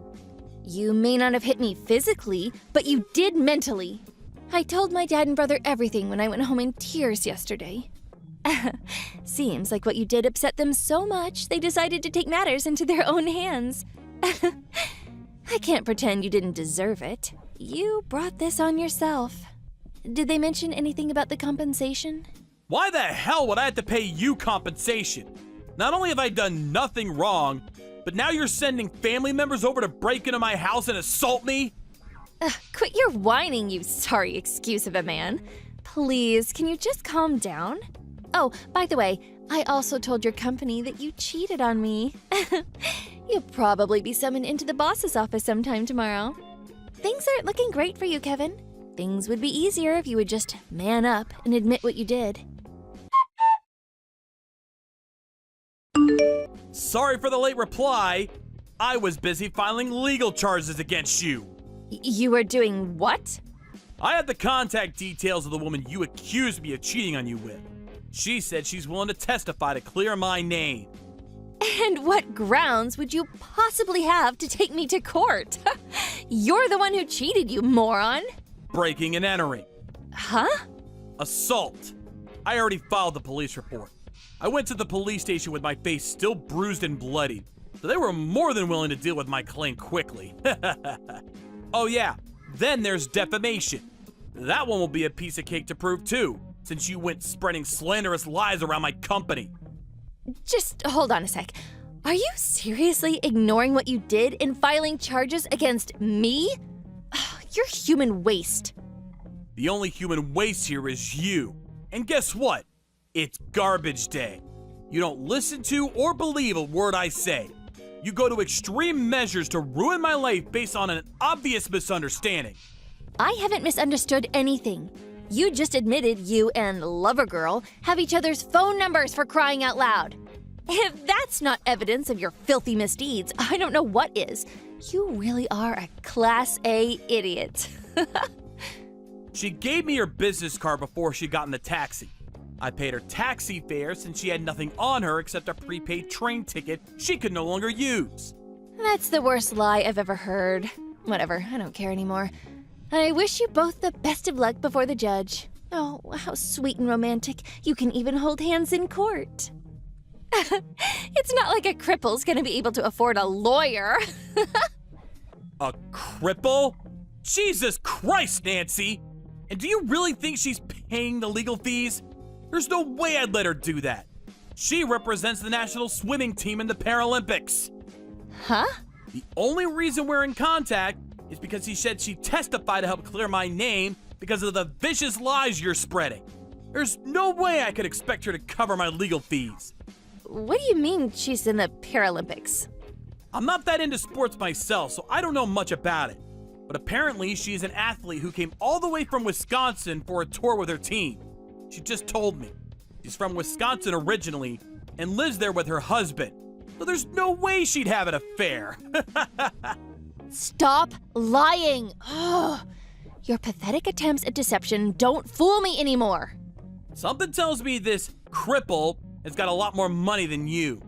You may not have hit me physically, but you did mentally. I told my dad and brother everything when I went home in tears yesterday. Seems like what you did upset them so much, they decided to take matters into their own hands. I can't pretend you didn't deserve it. You brought this on yourself. Did they mention anything about the compensation? Why the hell would I have to pay you compensation? Not only have I done nothing wrong, but now you're sending family members over to break into my house and assault me? Quit your whining, you sorry excuse of a man. Please, can you just calm down? Oh, by the way, I also told your company that you cheated on me. You'll probably be summoned into the boss's office sometime tomorrow. Things aren't looking great for you, Kevin. Things would be easier if you would just man up and admit what you did. Sorry for the late reply. I was busy filing legal charges against you. You were doing what? I have the contact details of the woman you accused me of cheating on you with. She said she's willing to testify to clear my name. And what grounds would you possibly have to take me to court? You're the one who cheated, you moron. Breaking and entering. Huh? Assault. I already filed the police report. I went to the police station with my face still bruised and bloodied, so they were more than willing to deal with my claim quickly. Oh yeah, then there's defamation. That one will be a piece of cake to prove too, since you went spreading slanderous lies around my company. Just hold on a sec. Are you seriously ignoring what you did in filing charges against me? You're human waste. The only human waste here is you. And guess what? It's garbage day. You don't listen to or believe a word I say. You go to extreme measures to ruin my life based on an obvious misunderstanding. I haven't misunderstood anything. You just admitted you and Lover Girl have each other's phone numbers, for crying out loud. If that's not evidence of your filthy misdeeds, I don't know what is. You really are a Class A idiot. She gave me her business card before she got in the taxi. I paid her taxi fare since she had nothing on her except a prepaid train ticket she could no longer use. That's the worst lie I've ever heard. Whatever, I don't care anymore. I wish you both the best of luck before the judge. Oh, how sweet and romantic. You can even hold hands in court. It's not like a cripple's gonna be able to afford a lawyer. A cripple? Jesus Christ, Nancy! And do you really think she's paying the legal fees? There's no way I'd let her do that. She represents the national swimming team in the Paralympics. Huh? The only reason we're in contact is because he said she'd testify to help clear my name because of the vicious lies you're spreading. There's no way I could expect her to cover my legal fees. What do you mean she's in the Paralympics? I'm not that into sports myself, so I don't know much about it. but apparently she's an athlete who came all the way from Wisconsin for a tour with her team. She just told me. She's from Wisconsin originally and lives there with her husband. So there's no way she'd have an affair. Stop lying! Ugh. Your pathetic attempts at deception don't fool me anymore. Something tells me this cripple has got a lot more money than you.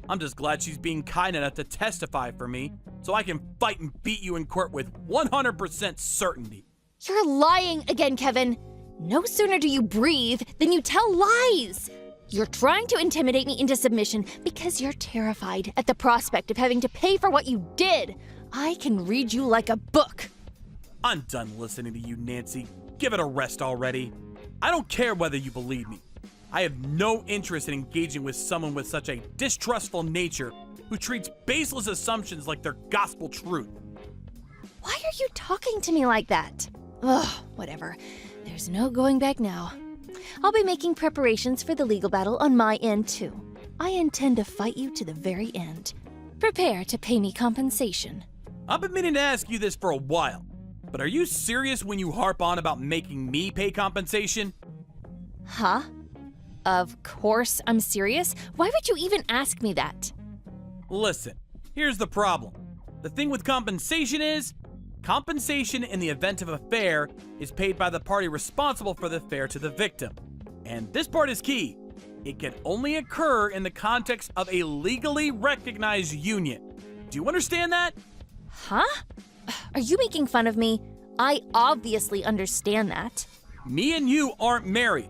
I'm just glad she's being kind enough to testify for me so I can fight and beat you in court with 100% certainty. You're lying again, Kevin. No sooner do you breathe than you tell lies. You're trying to intimidate me into submission because you're terrified at the prospect of having to pay for what you did. I can read you like a book. I'm done listening to you, Nancy. Give it a rest already. I don't care whether you believe me. I have no interest in engaging with someone with such a distrustful nature who treats baseless assumptions like they're gospel truth. Why are you talking to me like that? Ugh, whatever. There's no going back now. I'll be making preparations for the legal battle on my end, too. I intend to fight you to the very end. Prepare to pay me compensation. I've been meaning to ask you this for a while, but are you serious when you harp on about making me pay compensation? Huh? Of course I'm serious. Why would you even ask me that? Listen, here's the problem. The thing with compensation is, compensation in the event of affair is paid by the party responsible for the affair to the victim. And this part is key. It can only occur in the context of a legally recognized union. Do you understand that? Huh? Are you making fun of me? I obviously understand that. Me and you aren't married.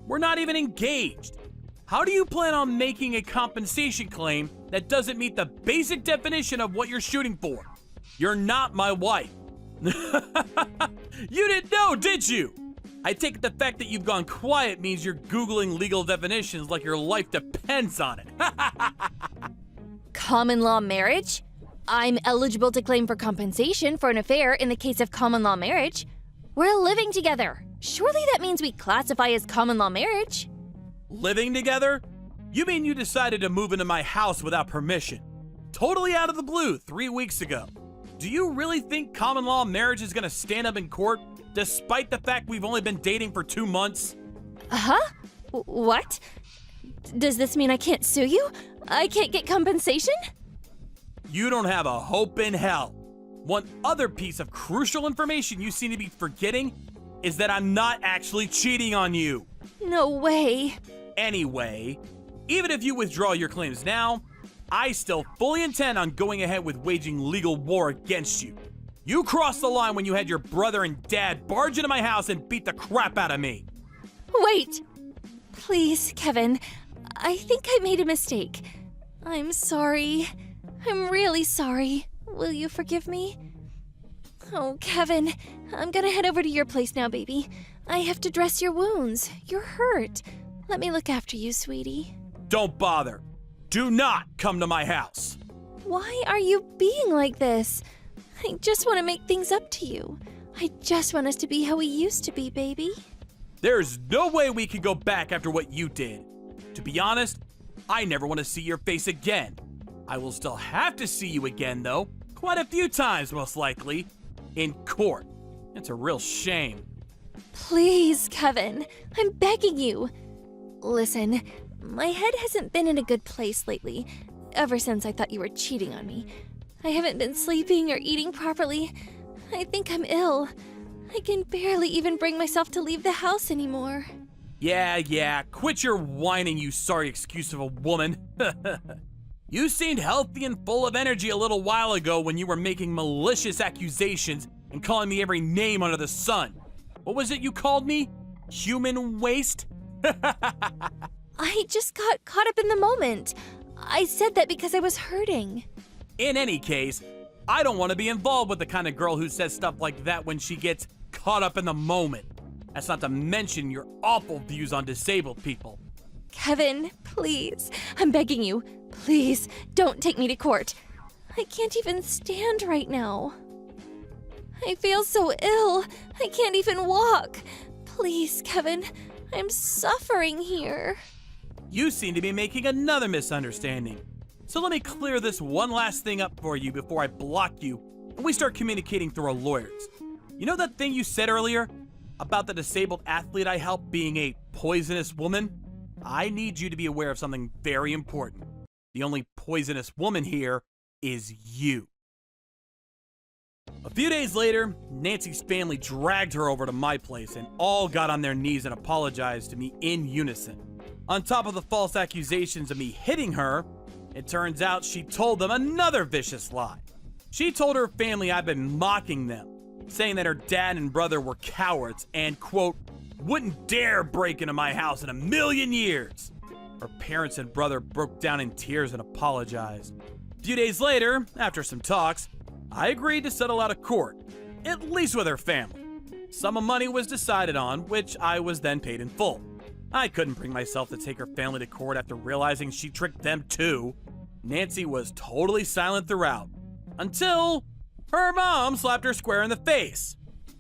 We're not even engaged. How do you plan on making a compensation claim that doesn't meet the basic definition of what you're shooting for? You're not my wife. You didn't know, did you? I take it the fact that you've gone quiet means you're Googling legal definitions like your life depends on it. Common law marriage? I'm eligible to claim for compensation for an affair in the case of common law marriage. We're living together. Surely that means we classify as common law marriage. Living together? You mean you decided to move into my house without permission? Totally out of the blue 3 weeks ago. Do you really think common law marriage is gonna stand up in court despite the fact we've only been dating for 2 months? Huh? What? Does this mean I can't sue you? I can't get compensation? You don't have a hope in hell. One other piece of crucial information you seem to be forgetting is that I'm not actually cheating on you. No way. Anyway, even if you withdraw your claims now, I still fully intend on going ahead with waging legal war against you. You crossed the line when you had your brother and dad barge into my house and beat the crap out of me. Wait! Please, Kevin. I think I made a mistake. I'm sorry. I'm really sorry. Will you forgive me? Oh, Kevin, I'm gonna head over to your place now, baby. I have to dress your wounds. You're hurt. Let me look after you, sweetie. Don't bother. Do not come to my house. Why are you being like this? I just want to make things up to you. I just want us to be how we used to be, baby. There's no way we can go back after what you did. To be honest, I never want to see your face again. I will still have to see you again, though. Quite a few times, most likely. In court. It's a real shame. Please, Kevin. I'm begging you. Listen, my head hasn't been in a good place lately, ever since I thought you were cheating on me. I haven't been sleeping or eating properly. I think I'm ill. I can barely even bring myself to leave the house anymore. Yeah, quit your whining, you sorry excuse of a woman. You seemed healthy and full of energy a little while ago when you were making malicious accusations and calling me every name under the sun. What was it you called me? Human waste? I just got caught up in the moment. I said that because I was hurting. In any case, I don't want to be involved with the kind of girl who says stuff like that when she gets caught up in the moment. That's not to mention your awful views on disabled people. Kevin, please. I'm begging you. Please, don't take me to court. I can't even stand right now. I feel so ill. I can't even walk. Please, Kevin. I'm suffering here. You seem to be making another misunderstanding. So let me clear this one last thing up for you before I block you and we start communicating through our lawyers. You know that thing you said earlier about the disabled athlete I helped being a poisonous woman? I need you to be aware of something very important. The only poisonous woman here is you. A few days later, Nancy's family dragged her over to my place and all got on their knees and apologized to me in unison. On top of the false accusations of me hitting her, it turns out she told them another vicious lie. She told her family I'd been mocking them, saying that her dad and brother were cowards and, quote, wouldn't dare break into my house in a million years. Her parents and brother broke down in tears and apologized. A few days later, after some talks, I agreed to settle out of court, at least with her family. Sum of money was decided on, which I was then paid in full. I couldn't bring myself to take her family to court after realizing she tricked them too. Nancy was totally silent throughout, until her mom slapped her square in the face,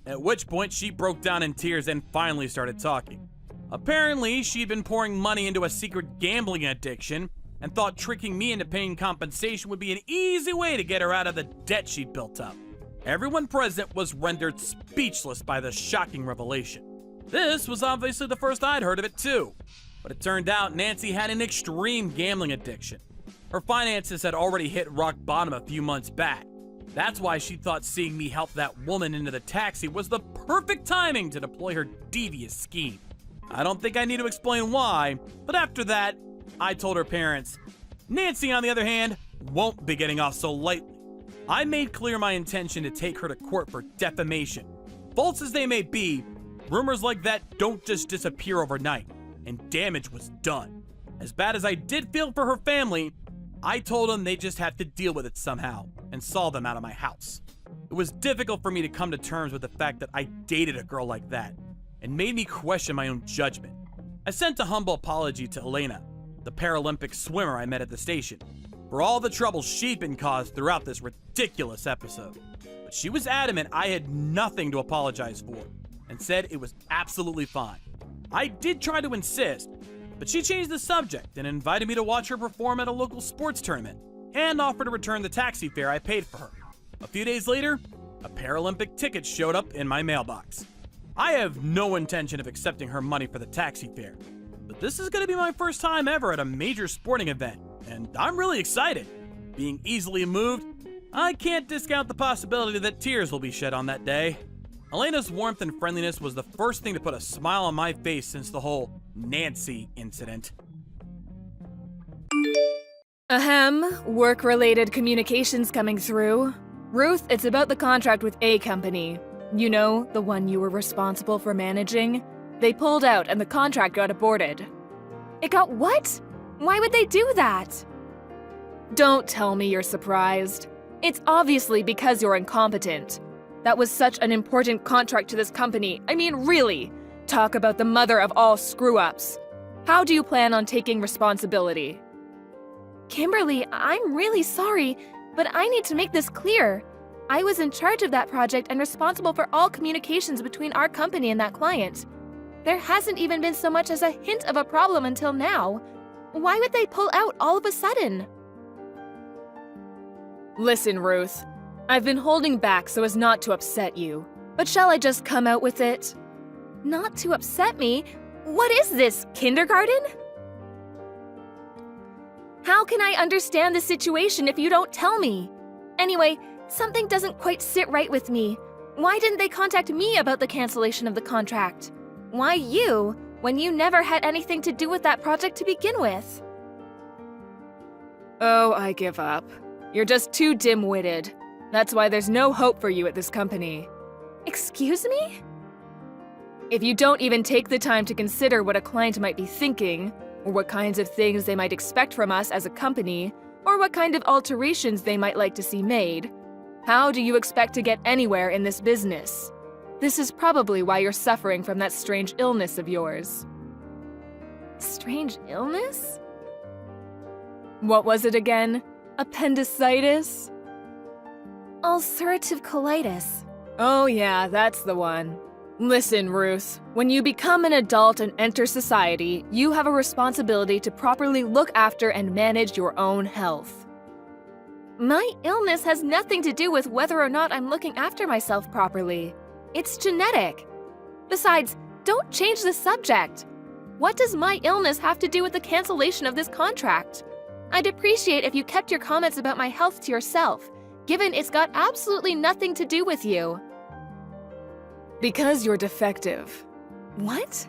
at which point she broke down in tears and finally started talking. Apparently, she'd been pouring money into a secret gambling addiction and thought tricking me into paying compensation would be an easy way to get her out of the debt she'd built up. Everyone present was rendered speechless by the shocking revelation. This was obviously the first I'd heard of it too, but it turned out Nancy had an extreme gambling addiction. Her finances had already hit rock bottom a few months back. That's why she thought seeing me help that woman into the taxi was the perfect timing to deploy her devious scheme. I don't think I need to explain why, but after that, I told her parents. Nancy, on the other hand, won't be getting off so lightly. I made clear my intention to take her to court for defamation. False as they may be, rumors like that don't just disappear overnight, and damage was done. As bad as I did feel for her family, I told them they just have to deal with it somehow, and saw them out of my house. It was difficult for me to come to terms with the fact that I dated a girl like that, and made me question my own judgment. I sent a humble apology to Elena, the Paralympic swimmer I met at the station, for all the trouble she'd been caused throughout this ridiculous episode. But she was adamant I had nothing to apologize for, and said it was absolutely fine. I did try to insist, but she changed the subject and invited me to watch her perform at a local sports tournament, and offered to return the taxi fare I paid for her. A few days later, a Paralympic ticket showed up in my mailbox. I have no intention of accepting her money for the taxi fare, but this is going to be my first time ever at a major sporting event, and I'm really excited. Being easily moved, I can't discount the possibility that tears will be shed on that day. Elena's warmth and friendliness was the first thing to put a smile on my face since the whole Nancy incident. Ahem, work-related communications coming through. Ruth, it's about the contract with A Company. You know, the one you were responsible for managing? They pulled out and the contract got aborted. It got what? Why would they do that? Don't tell me you're surprised. It's obviously because you're incompetent. That was such an important contract to this company. I mean, really. Talk about the mother of all screw-ups. How do you plan on taking responsibility? Kimberly, I'm really sorry, but I need to make this clear. I was in charge of that project and responsible for all communications between our company and that client. There hasn't even been so much as a hint of a problem until now. Why would they pull out all of a sudden? Listen, Ruth. I've been holding back so as not to upset you. But shall I just come out with it? Not to upset me? What is this, kindergarten? How can I understand the situation if you don't tell me? Anyway, something doesn't quite sit right with me. Why didn't they contact me about the cancellation of the contract? Why you, when you never had anything to do with that project to begin with? Oh, I give up. You're just too dim-witted. That's why there's no hope for you at this company. Excuse me? If you don't even take the time to consider what a client might be thinking, or what kinds of things they might expect from us as a company, or what kind of alterations they might like to see made, how do you expect to get anywhere in this business? This is probably why you're suffering from that strange illness of yours. Strange illness? What was it again? Appendicitis? Ulcerative colitis. Oh yeah, that's the one. Listen, Ruth, when you become an adult and enter society, you have a responsibility to properly look after and manage your own health. My illness has nothing to do with whether or not I'm looking after myself properly. It's genetic. Besides, don't change the subject. What does my illness have to do with the cancellation of this contract? I'd appreciate if you kept your comments about my health to yourself, given it's got absolutely nothing to do with you. Because you're defective. What?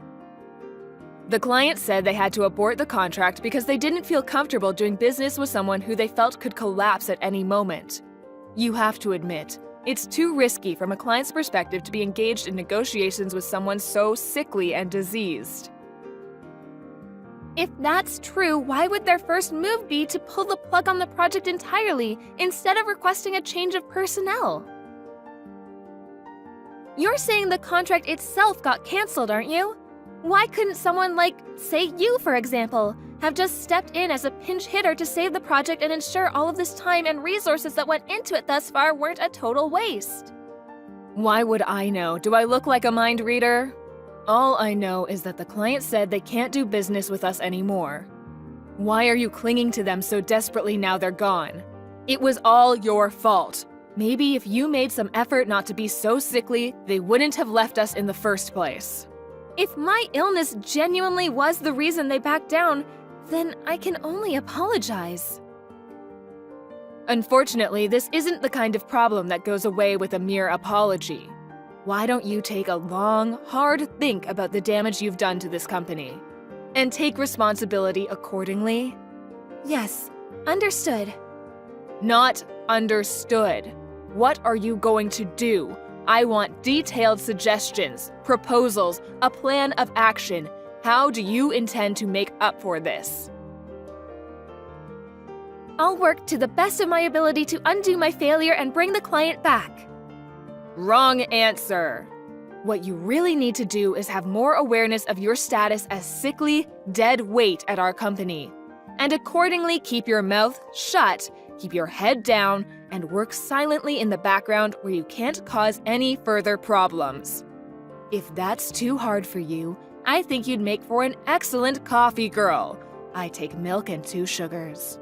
The client said they had to abort the contract because they didn't feel comfortable doing business with someone who they felt could collapse at any moment. You have to admit, it's too risky from a client's perspective to be engaged in negotiations with someone so sickly and diseased. If that's true, why would their first move be to pull the plug on the project entirely instead of requesting a change of personnel? You're saying the contract itself got cancelled, aren't you? Why couldn't someone like, say you for example, have just stepped in as a pinch hitter to save the project and ensure all of this time and resources that went into it thus far weren't a total waste? Why would I know? Do I look like a mind reader? All I know is that the client said they can't do business with us anymore. Why are you clinging to them so desperately now they're gone? It was all your fault. Maybe if you made some effort not to be so sickly, they wouldn't have left us in the first place. If my illness genuinely was the reason they backed down, then I can only apologize. Unfortunately, this isn't the kind of problem that goes away with a mere apology. Why don't you take a long, hard think about the damage you've done to this company? And take responsibility accordingly? Yes, understood. Not understood. What are you going to do? I want detailed suggestions, proposals, a plan of action. How do you intend to make up for this? I'll work to the best of my ability to undo my failure and bring the client back. Wrong answer. What you really need to do is have more awareness of your status as sickly, dead weight at our company. And accordingly keep your mouth shut, keep your head down, and work silently in the background where you can't cause any further problems. If that's too hard for you, I think you'd make for an excellent coffee girl. I take milk and 2 sugars.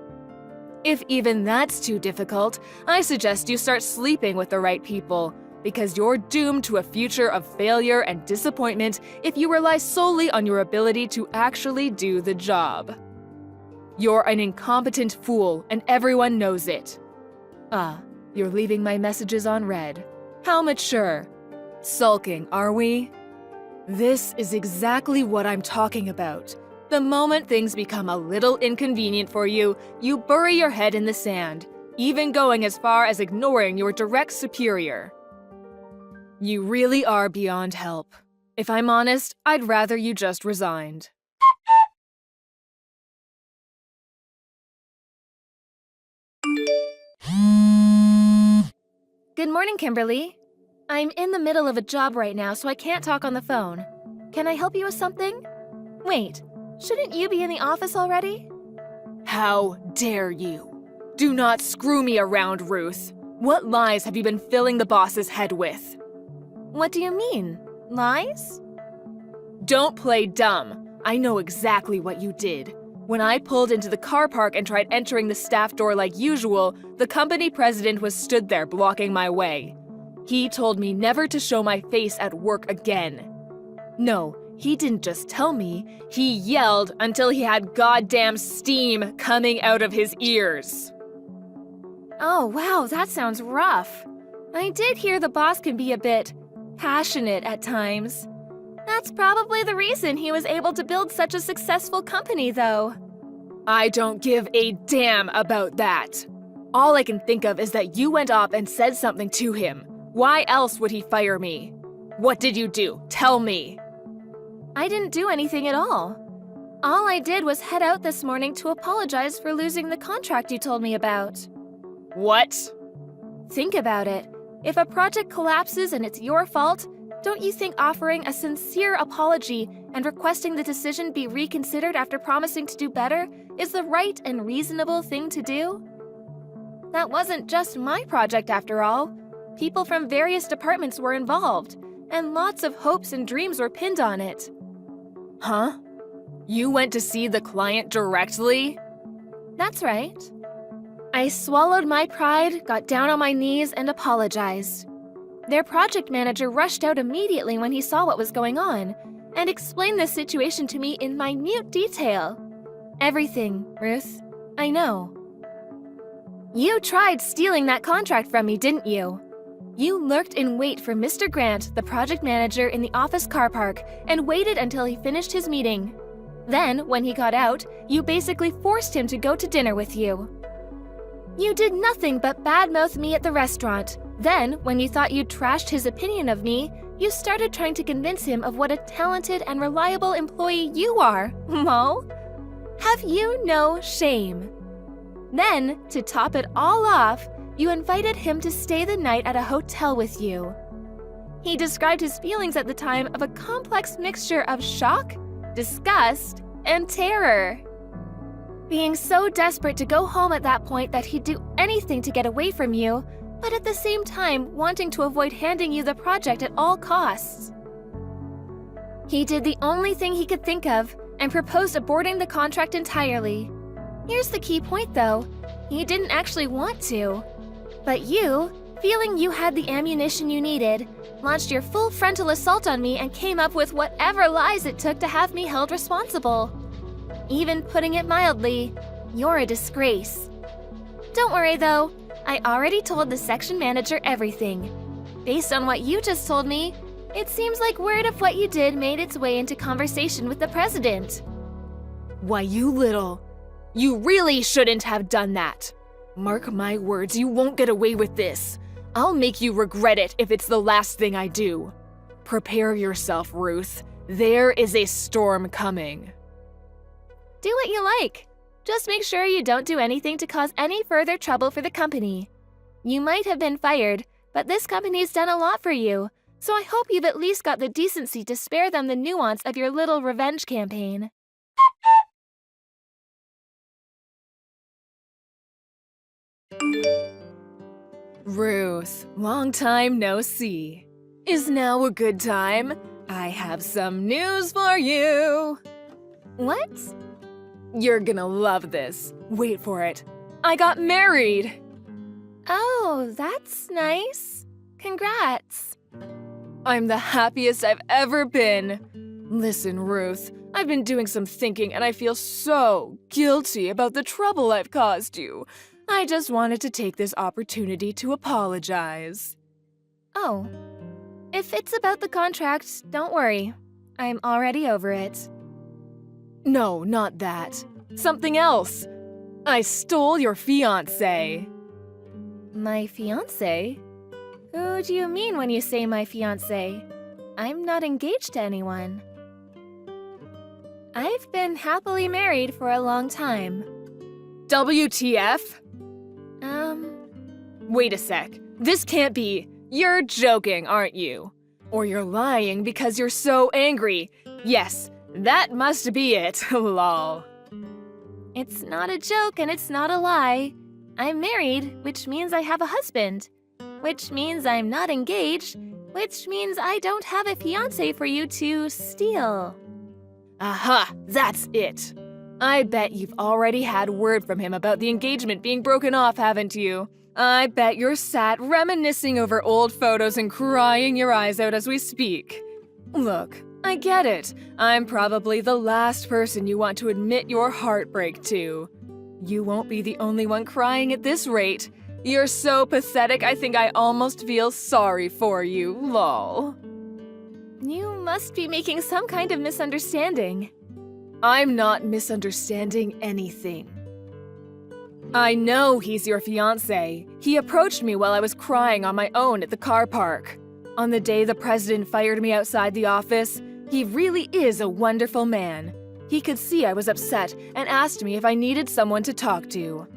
If even that's too difficult, I suggest you start sleeping with the right people, because you're doomed to a future of failure and disappointment if you rely solely on your ability to actually do the job. You're an incompetent fool, and everyone knows it. You're leaving my messages on read. How mature. Sulking, are we? This is exactly what I'm talking about. The moment things become a little inconvenient for you, you bury your head in the sand, even going as far as ignoring your direct superior. You really are beyond help. If I'm honest, I'd rather you just resigned. Good morning, Kimberly. I'm in the middle of a job right now, so I can't talk on the phone. Can I help you with something? Wait, shouldn't you be in the office already? How dare you? Do not screw me around, Ruth. What lies have you been filling the boss's head with? What do you mean? Lies? Don't play dumb. I know exactly what you did. When I pulled into the car park and tried entering the staff door like usual, the company president was stood there blocking my way. He told me never to show my face at work again. No, he didn't just tell me, he yelled until he had goddamn steam coming out of his ears. Oh, wow, that sounds rough. I did hear the boss can be a bit passionate at times. That's probably the reason he was able to build such a successful company, though. I don't give a damn about that. All I can think of is that you went up and said something to him. Why else would he fire me? What did you do? Tell me. I didn't do anything at all. All I did was head out this morning to apologize for losing the contract you told me about. What? Think about it. If a project collapses and it's your fault, don't you think offering a sincere apology and requesting the decision be reconsidered after promising to do better is the right and reasonable thing to do? That wasn't just my project after all. People from various departments were involved, and lots of hopes and dreams were pinned on it. Huh? You went to see the client directly? That's right. I swallowed my pride, got down on my knees, and apologized. Their project manager rushed out immediately when he saw what was going on and explained the situation to me in minute detail. Everything, Ruth. I know. You tried stealing that contract from me, didn't you? You lurked in wait for Mr. Grant, the project manager, in the office car park and waited until he finished his meeting. Then, when he got out, you basically forced him to go to dinner with you. You did nothing but badmouth me at the restaurant. Then, when you thought you'd trashed his opinion of me, you started trying to convince him of what a talented and reliable employee you are, Mo. Have you no shame? Then, to top it all off, you invited him to stay the night at a hotel with you. He described his feelings at the time of a complex mixture of shock, disgust, and terror. Being so desperate to go home at that point that he'd do anything to get away from you, but at the same time wanting to avoid handing you the project at all costs. He did the only thing he could think of and proposed aborting the contract entirely. Here's the key point though, he didn't actually want to. But you, feeling you had the ammunition you needed, launched your full frontal assault on me and came up with whatever lies it took to have me held responsible. Even putting it mildly, you're a disgrace. Don't worry though, I already told the section manager everything. Based on what you just told me, it seems like word of what you did made its way into conversation with the president. Why, you little... You really shouldn't have done that. Mark my words, you won't get away with this. I'll make you regret it if it's the last thing I do. Prepare yourself, Ruth. There is a storm coming. Do what you like. Just make sure you don't do anything to cause any further trouble for the company. You might have been fired, but this company's done a lot for you, so I hope you've at least got the decency to spare them the nuance of your little revenge campaign. Ruth, long time no see. Is now a good time? I have some news for you. What? You're gonna love this. Wait for it. I got married. Oh, that's nice. Congrats. I'm the happiest I've ever been. Listen, Ruth, I've been doing some thinking and I feel so guilty about the trouble I've caused you. I just wanted to take this opportunity to apologize. Oh. If it's about the contract, don't worry. I'm already over it. No, not that. Something else. I stole your fiancé. My fiancé? Who do you mean when you say my fiancé? I'm not engaged to anyone. I've been happily married for a long time. WTF? Wait a sec. This can't be. You're joking, aren't you? Or you're lying because you're so angry. Yes, that must be it, lol. It's not a joke and it's not a lie. I'm married, which means I have a husband. Which means I'm not engaged, which means I don't have a fiancé for you to steal. Aha, that's it. I bet you've already had word from him about the engagement being broken off, haven't you? I bet you're sat reminiscing over old photos and crying your eyes out as we speak. Look, I get it. I'm probably the last person you want to admit your heartbreak to. You won't be the only one crying at this rate. You're so pathetic, I think I almost feel sorry for you, lol. You must be making some kind of misunderstanding. I'm not misunderstanding anything. I know he's your fiancé. He approached me while I was crying on my own at the car park. On the day the president fired me outside the office, he really is a wonderful man. He could see I was upset and asked me if I needed someone to talk to.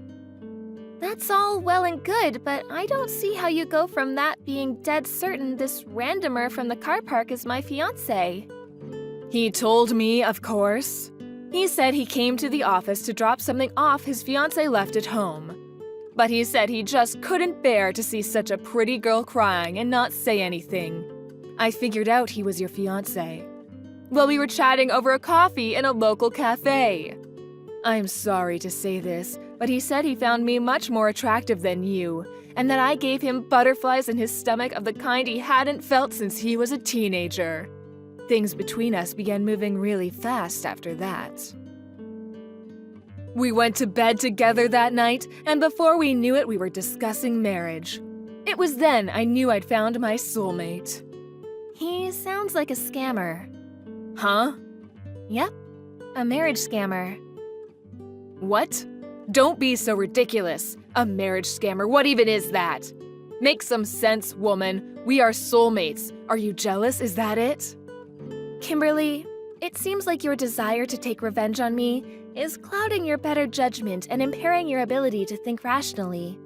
That's all well and good, but I don't see how you go from that being dead certain this randomer from the car park is my fiancé. He told me, of course. He said he came to the office to drop something off his fiancé left at home. But he said he just couldn't bear to see such a pretty girl crying and not say anything. I figured out he was your fiancé. Well, we were chatting over a coffee in a local cafe. I'm sorry to say this, but he said he found me much more attractive than you, and that I gave him butterflies in his stomach of the kind he hadn't felt since he was a teenager. Things between us began moving really fast after that. We went to bed together that night, and before we knew it, we were discussing marriage. It was then I knew I'd found my soulmate. He sounds like a scammer. Huh? Yep, a marriage scammer. What? Don't be so ridiculous. A marriage scammer, what even is that? Make some sense, woman. We are soulmates. Are you jealous? Is that it? Kimberly, it seems like your desire to take revenge on me is clouding your better judgment and impairing your ability to think rationally.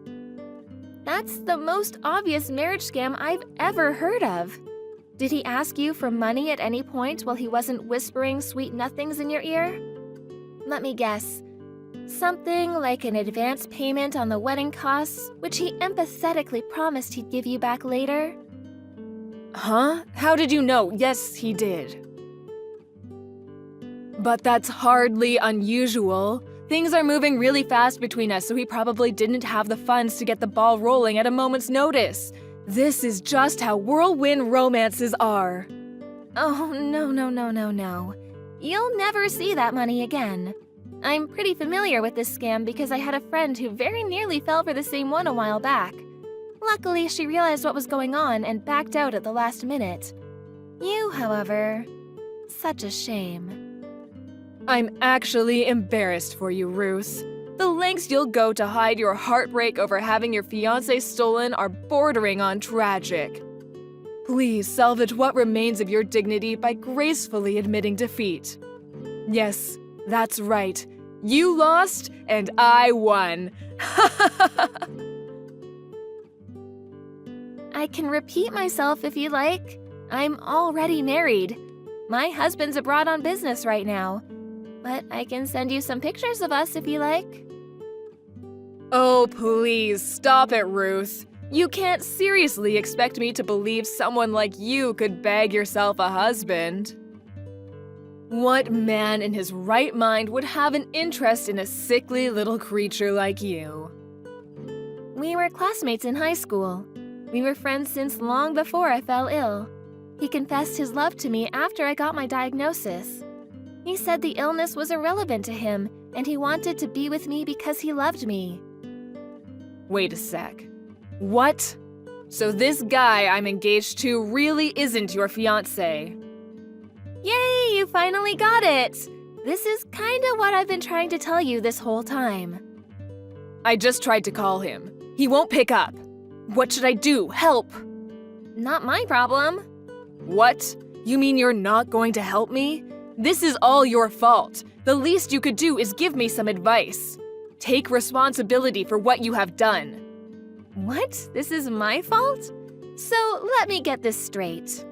That's the most obvious marriage scam I've ever heard of. Did he ask you for money at any point while he wasn't whispering sweet nothings in your ear? Let me guess. Something like an advance payment on the wedding costs, which he empathetically promised he'd give you back later? Huh? How did you know? Yes, he did. But that's hardly unusual. Things are moving really fast between us, so he probably didn't have the funds to get the ball rolling at a moment's notice. This is just how whirlwind romances are. Oh, no. You'll never see that money again. I'm pretty familiar with this scam because I had a friend who very nearly fell for the same one a while back. Luckily, she realized what was going on and backed out at the last minute. You, however, such a shame. I'm actually embarrassed for you, Ruth. The lengths you'll go to hide your heartbreak over having your fiancé stolen are bordering on tragic. Please salvage what remains of your dignity by gracefully admitting defeat. Yes, that's right. You lost and I won. I can repeat myself if you like. I'm already married. My husband's abroad on business right now. But I can send you some pictures of us if you like. Oh, please, stop it, Ruth. You can't seriously expect me to believe someone like you could bag yourself a husband. What man in his right mind would have an interest in a sickly little creature like you? We were classmates in high school. We were friends since long before I fell ill. He confessed his love to me after I got my diagnosis. He said the illness was irrelevant to him, and he wanted to be with me because he loved me. Wait a sec. What? So this guy I'm engaged to really isn't your fiancé? Yay, you finally got it! This is kinda what I've been trying to tell you this whole time. I just tried to call him. He won't pick up. What should I do? Help! Not my problem. What? You mean you're not going to help me? This is all your fault. The least you could do is give me some advice. Take responsibility for what you have done. What? This is my fault? So let me get this straight.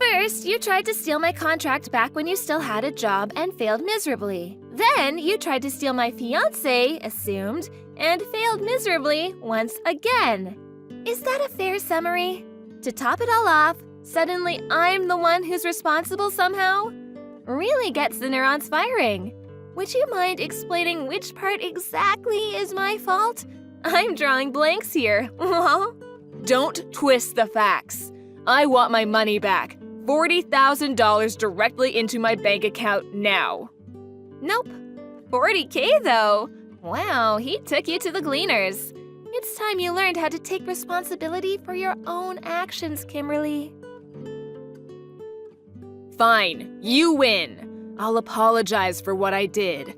First, you tried to steal my contract back when you still had a job and failed miserably. Then, you tried to steal my fiancé, assumed, and failed miserably once again. Is that a fair summary? To top it all off, suddenly I'm the one who's responsible somehow? Really gets the neurons firing. Would you mind explaining which part exactly is my fault? I'm drawing blanks here. Don't twist the facts. I want my money back. $40,000 directly into my bank account now. Nope. $40K though. Wow, he took you to the gleaners. It's time you learned how to take responsibility for your own actions, Kimberly. Fine, you win. I'll apologize for what I did.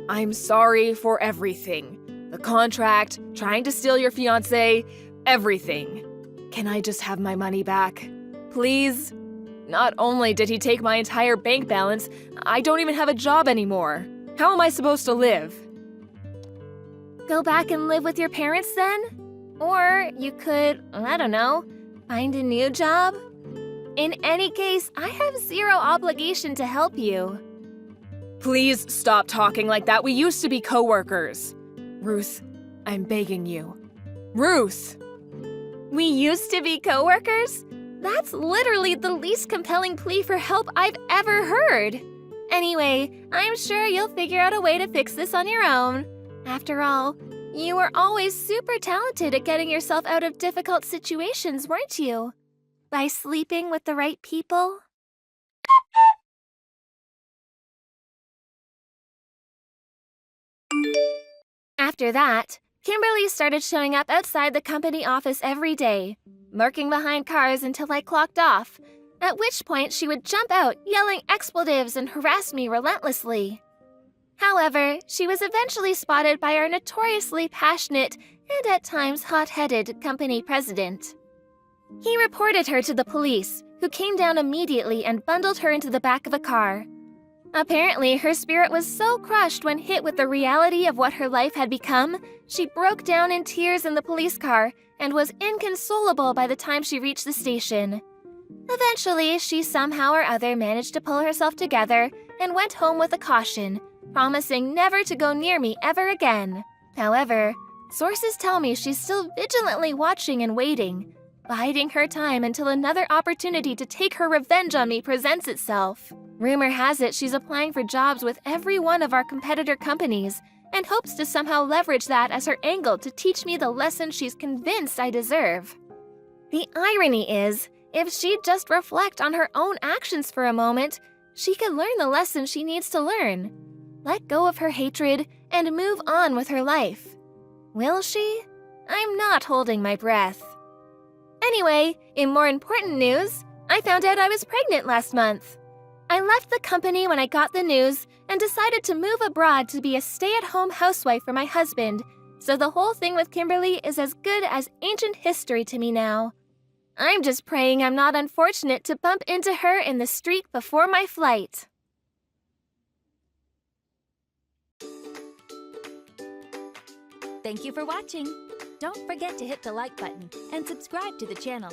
I'm sorry for everything. The contract, trying to steal your fiancé, everything. Can I just have my money back? Please? Not only did he take my entire bank balance, I don't even have a job anymore. How am I supposed to live? Go back and live with your parents then? Or you could, I don't know, find a new job? In any case, I have zero obligation to help you. Please stop talking like that. We used to be coworkers. Ruth, I'm begging you. Ruth! We used to be coworkers? That's literally the least compelling plea for help I've ever heard. Anyway, I'm sure you'll figure out a way to fix this on your own. After all, you were always super talented at getting yourself out of difficult situations, weren't you? By sleeping with the right people? After that, Kimberly started showing up outside the company office every day, lurking behind cars until I clocked off, at which point she would jump out yelling expletives and harass me relentlessly. However, she was eventually spotted by our notoriously passionate and at times hot-headed company president. He reported her to the police, who came down immediately and bundled her into the back of a car. Apparently, her spirit was so crushed when hit with the reality of what her life had become, she broke down in tears in the police car and was inconsolable by the time she reached the station. Eventually, she somehow or other managed to pull herself together and went home with a caution, promising never to go near me ever again. However, sources tell me she's still vigilantly watching and waiting, biding her time until another opportunity to take her revenge on me presents itself. Rumor has it she's applying for jobs with every one of our competitor companies and hopes to somehow leverage that as her angle to teach me the lesson she's convinced I deserve. The irony is, if she'd just reflect on her own actions for a moment, she could learn the lesson she needs to learn. Let go of her hatred and move on with her life. Will she? I'm not holding my breath. Anyway, in more important news, I found out I was pregnant last month. I left the company when I got the news and decided to move abroad to be a stay-at-home housewife for my husband, so the whole thing with Kimberly is as good as ancient history to me now. I'm just praying I'm not unfortunate to bump into her in the street before my flight. Thank you for watching. Don't forget to hit the like button and subscribe to the channel.